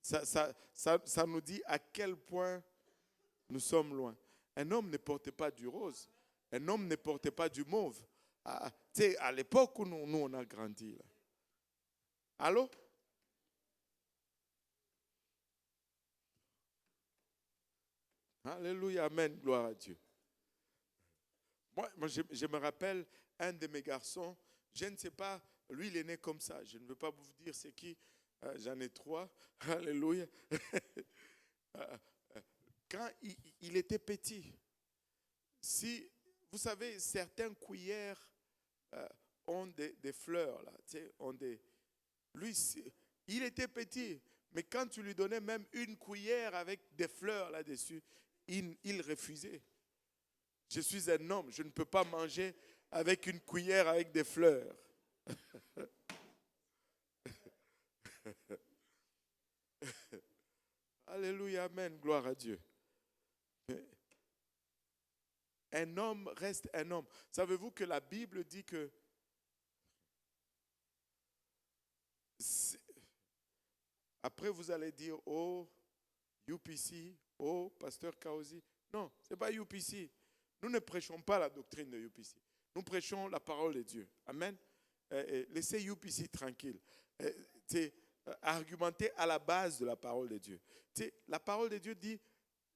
Ça nous dit à quel point nous sommes loin. Un homme ne portait pas du rose. Un homme ne portait pas du mauve. Tu sais, à l'époque où nous on a grandi. Là. Allô? Alléluia, amen, gloire à Dieu. Moi je me rappelle, un de mes garçons, je ne sais pas, lui il est né comme ça, je ne veux pas vous dire c'est qui, j'en ai 3, alléluia. Quand il était petit, si, vous savez, certaines cuillères ont des fleurs, là, tu sais, lui, il était petit, mais quand tu lui donnais même une cuillère avec des fleurs là-dessus, il refusait. Je suis un homme, je ne peux pas manger avec une cuillère avec des fleurs. Alléluia, amen, gloire à Dieu. Un homme reste un homme. Savez-vous que la Bible dit que après vous allez dire, oh, UPC, oh, pasteur Kaozi. Non, ce n'est pas UPC. Nous ne prêchons pas la doctrine de UPC. Nous prêchons la parole de Dieu. Amen. Laissez UPC tranquille. Argumenter à la base de la parole de Dieu. La parole de Dieu dit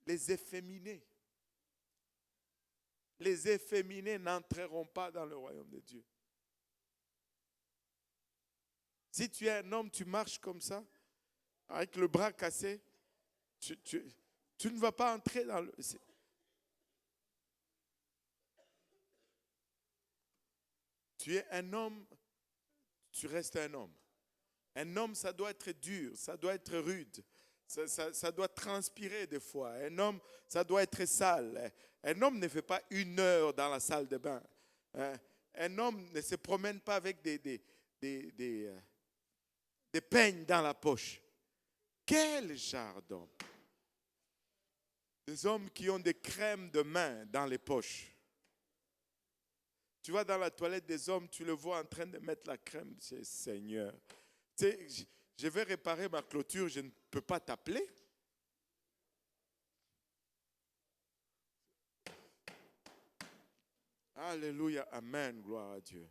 les efféminés. Les efféminés n'entreront pas dans le royaume de Dieu. Si tu es un homme, tu marches comme ça, avec le bras cassé, tu ne vas pas entrer dans le... Tu es un homme, tu restes un homme. Un homme, ça doit être dur, ça doit être rude, ça doit transpirer des fois. Un homme, ça doit être sale. Un homme ne fait pas 1 heure dans la salle de bain. Un homme ne se promène pas avec des peignes dans la poche. Quel genre d'homme? Des hommes qui ont des crèmes de main dans les poches. Tu vas dans la toilette des hommes, tu le vois en train de mettre la crème. C'est Seigneur. Tu sais, je vais réparer ma clôture, je ne peux pas t'appeler. Alléluia, amen, gloire à Dieu.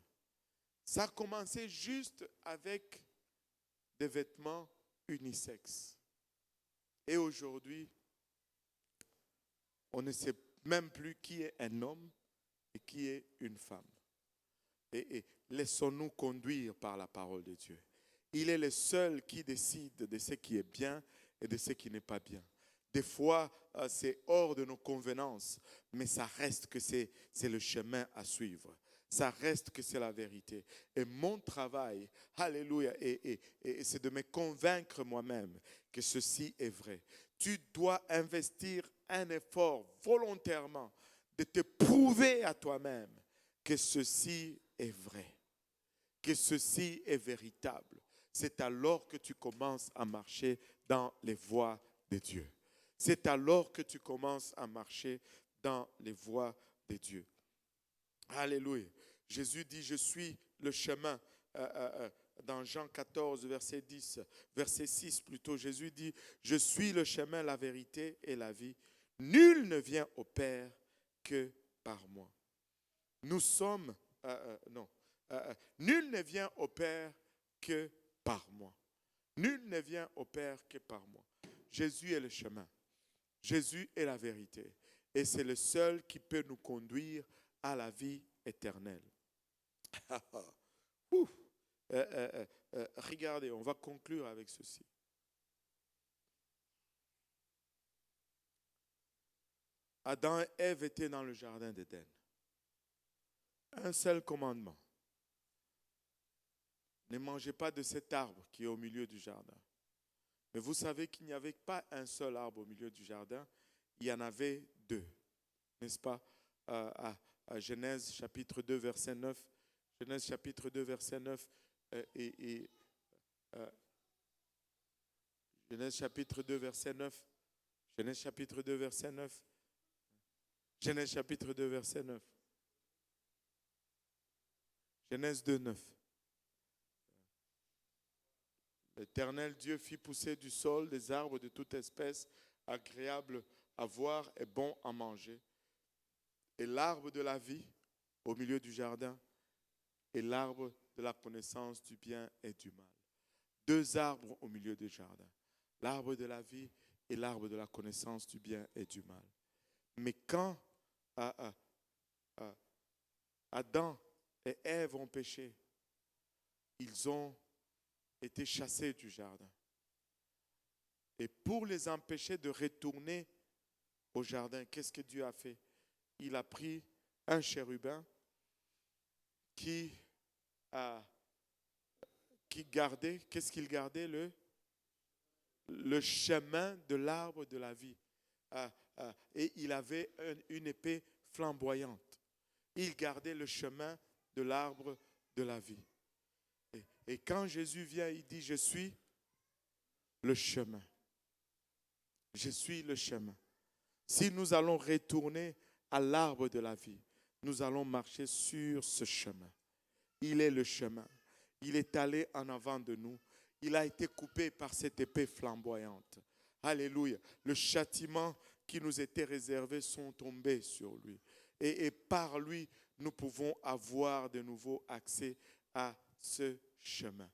Ça a commencé juste avec des vêtements unisexes. Et aujourd'hui, on ne sait même plus qui est un homme et qui est une femme. Et laissons-nous conduire par la parole de Dieu. Il est le seul qui décide de ce qui est bien et de ce qui n'est pas bien. Des fois, c'est hors de nos convenances, mais ça reste que c'est le chemin à suivre. Ça reste que c'est la vérité. Et mon travail, alléluia, et c'est de me convaincre moi-même que ceci est vrai. Tu dois investir un effort volontairement de te prouver à toi-même que ceci est vrai, que ceci est véritable. C'est alors que tu commences à marcher dans les voies de Dieu. C'est alors que tu commences à marcher dans les voies de Dieu. Alléluia. Jésus dit, je suis le chemin. Dans Jean 14, verset 10, verset 6 plutôt, Jésus dit, je suis le chemin, la vérité et la vie. Nul ne vient au Père que par moi. Nous sommes, nul ne vient au Père que par moi. Nul ne vient au Père que par moi. Jésus est le chemin. Jésus est la vérité. Et c'est le seul qui peut nous conduire à la vie éternelle. Regardez, on va conclure avec ceci. Adam et Ève étaient dans le jardin d'Éden. Un seul commandement. Ne mangez pas de cet arbre qui est au milieu du jardin. Mais vous savez qu'il n'y avait pas un seul arbre au milieu du jardin, il y en avait deux. N'est-ce pas? À Genèse chapitre 2, verset 9. Genèse chapitre 2, verset 9. Genèse chapitre 2, verset 9. Genèse chapitre 2, verset 9. Genèse chapitre 2, verset 9. Genèse 2, 9. L'Éternel Dieu fit pousser du sol des arbres de toute espèce, agréables à voir et bons à manger. Et l'arbre de la vie au milieu du jardin et l'arbre de la connaissance du bien et du mal. Deux arbres au milieu du jardin. L'arbre de la vie et l'arbre de la connaissance du bien et du mal. Mais quand Adam et Ève ont péché, ils ont été chassés du jardin. Et pour les empêcher de retourner au jardin, qu'est-ce que Dieu a fait? Il a pris un chérubin qui gardait, qu'est-ce qu'il gardait? Le chemin de l'arbre de la vie. Et il avait une épée flamboyante. Il gardait le chemin de l'arbre de la vie. Et quand Jésus vient, il dit, je suis le chemin. Je suis le chemin. Si nous allons retourner à l'arbre de la vie, nous allons marcher sur ce chemin. Il est le chemin. Il est allé en avant de nous. Il a été coupé par cette épée flamboyante. Alléluia. Le châtiment qui nous était réservé sont tombés sur lui. Et par lui, nous pouvons avoir de nouveau accès à ce chemin.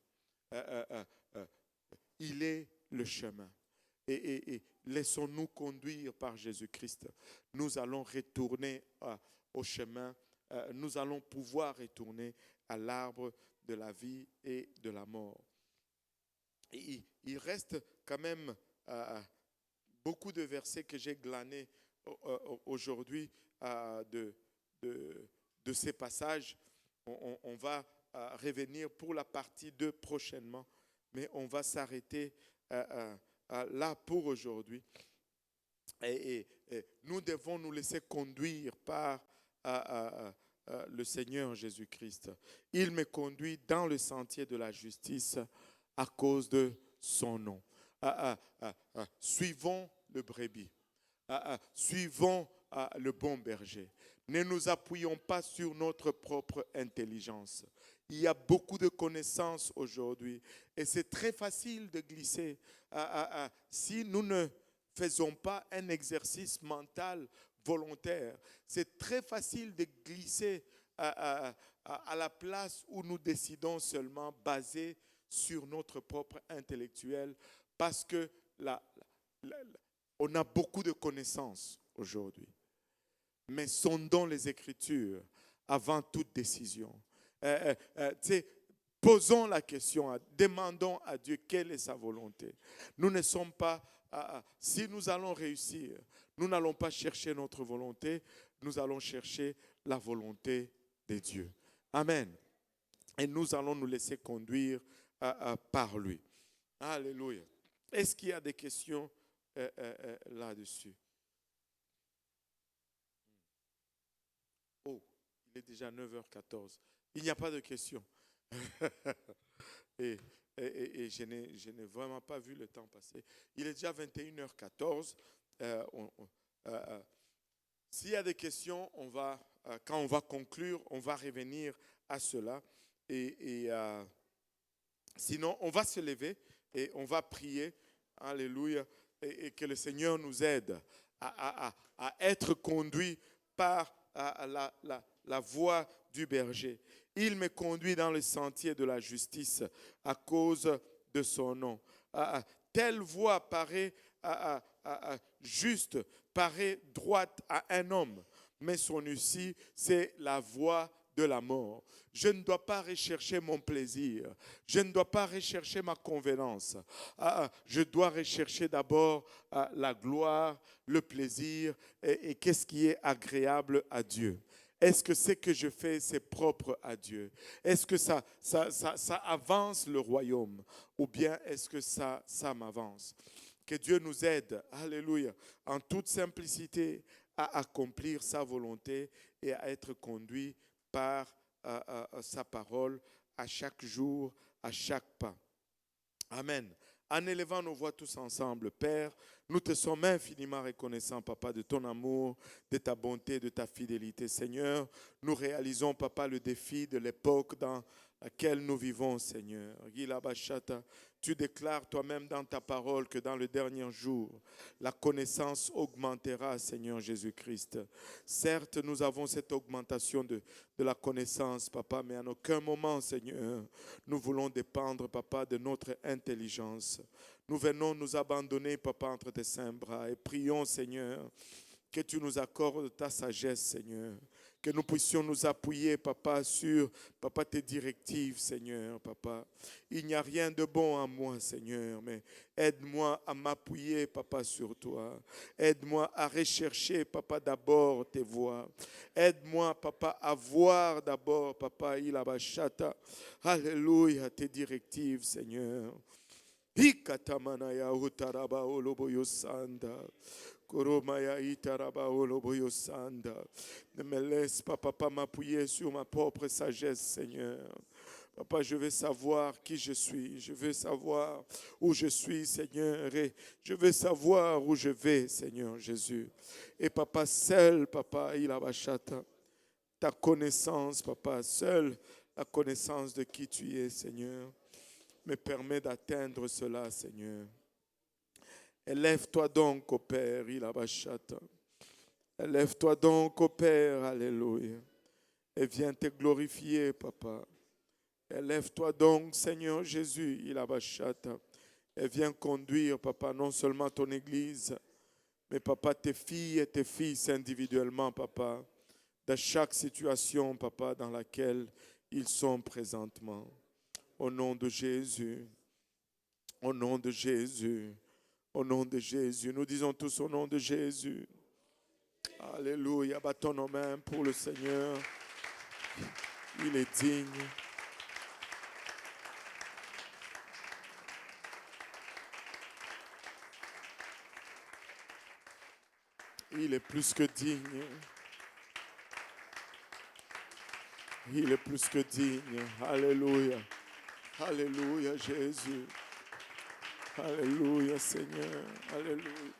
Il est le chemin. Et laissons-nous conduire par Jésus-Christ. Nous allons retourner au chemin. Nous allons pouvoir retourner à l'arbre de la vie et de la mort. Et il reste quand même beaucoup de versets que j'ai glanés aujourd'hui de ces passages. On va revenir pour la partie 2 prochainement, mais on va s'arrêter là pour aujourd'hui. Et nous devons nous laisser conduire par le Seigneur Jésus-Christ. Il me conduit dans le sentier de la justice à cause de son nom. Suivons le brebis. Suivons le bon berger. Ne nous appuyons pas sur notre propre intelligence. Il y a beaucoup de connaissances aujourd'hui et c'est très facile de glisser. Si nous ne faisons pas un exercice mental volontaire, c'est très facile de glisser à la place où nous décidons seulement basé sur notre propre intellectuel parce que on a beaucoup de connaissances aujourd'hui. Mais sondons les Écritures avant toute décision. Tu sais, posons la question, demandons à Dieu quelle est sa volonté. Nous ne sommes pas, si nous allons réussir, nous n'allons pas chercher notre volonté, nous allons chercher la volonté de Dieu. Amen. Et nous allons nous laisser conduire par lui. Alléluia. Est-ce qu'il y a des questions là-dessus? Oh, il est déjà 9h14. Il n'y a pas de questions. et je n'ai vraiment pas vu le temps passer. Il est déjà 21h14. S'il y a des questions, quand on va conclure, on va revenir à cela. Sinon, on va se lever et on va prier. Alléluia. Et que le Seigneur nous aide à être conduits par la voie du berger. Il me conduit dans le sentier de la justice à cause de son nom. Telle voie paraît juste, paraît droite à un homme, mais son issue, c'est la voie de la mort. Je ne dois pas rechercher mon plaisir. Je ne dois pas rechercher ma convenance. Je dois rechercher d'abord la gloire, le plaisir et qu'est-ce qui est agréable à Dieu. Est-ce que ce que je fais, c'est propre à Dieu? Est-ce que ça avance le royaume? Ou bien est-ce que ça m'avance? Que Dieu nous aide, alléluia, en toute simplicité à accomplir sa volonté et à être conduit par sa parole à chaque jour, à chaque pas. Amen. En élevant nos voix tous ensemble, Père, nous te sommes infiniment reconnaissants, Papa, de ton amour, de ta bonté, de ta fidélité. Seigneur, nous réalisons, Papa, le défi de l'époque dans laquelle nous vivons, Seigneur. Tu déclares toi-même dans ta parole que dans le dernier jour, la connaissance augmentera, Seigneur Jésus-Christ. Certes, nous avons cette augmentation de la connaissance, Papa, mais en aucun moment, Seigneur, nous voulons dépendre, Papa, de notre intelligence. Nous venons nous abandonner, Papa, entre tes saints bras et prions, Seigneur, que tu nous accordes ta sagesse, Seigneur. Que nous puissions nous appuyer, Papa, sur, Papa, tes directives, Seigneur, Papa. Il n'y a rien de bon en moi, Seigneur, mais aide-moi à m'appuyer, Papa, sur toi. Aide-moi à rechercher, Papa, d'abord tes voies. Aide-moi, Papa, à voir d'abord, Papa, ilabashata. Alléluia, tes directives, Seigneur. Hikatamanaya utaraba oloboyosanda. Koromaya itaraba oloboyosanda. Ne me laisse pas, Papa, m'appuyer sur ma propre sagesse, Seigneur. Papa, je veux savoir qui je suis. Je veux savoir où je suis, Seigneur. Et je veux savoir où je vais, Seigneur Jésus. Et Papa, seul, Papa, ilabashata. Ta connaissance, Papa, seule la connaissance de qui tu es, Seigneur, me permet d'atteindre cela, Seigneur. Élève-toi donc, ô Père, ilabashata. Élève-toi donc, ô Père, alléluia. Et viens te glorifier, Papa. Élève-toi donc, Seigneur Jésus, ilabashata. Et viens conduire, Papa, non seulement ton Église, mais, Papa, tes filles et tes fils individuellement, Papa, dans chaque situation, Papa, dans laquelle ils sont présentement. Au nom de Jésus, au nom de Jésus, au nom de Jésus. Nous disons tous au nom de Jésus. Alléluia. Battons nos mains pour le Seigneur. Il est digne. Il est plus que digne. Il est plus que digne. Alléluia. Alléluia, Jésus. Alléluia, Seigneur. Alléluia.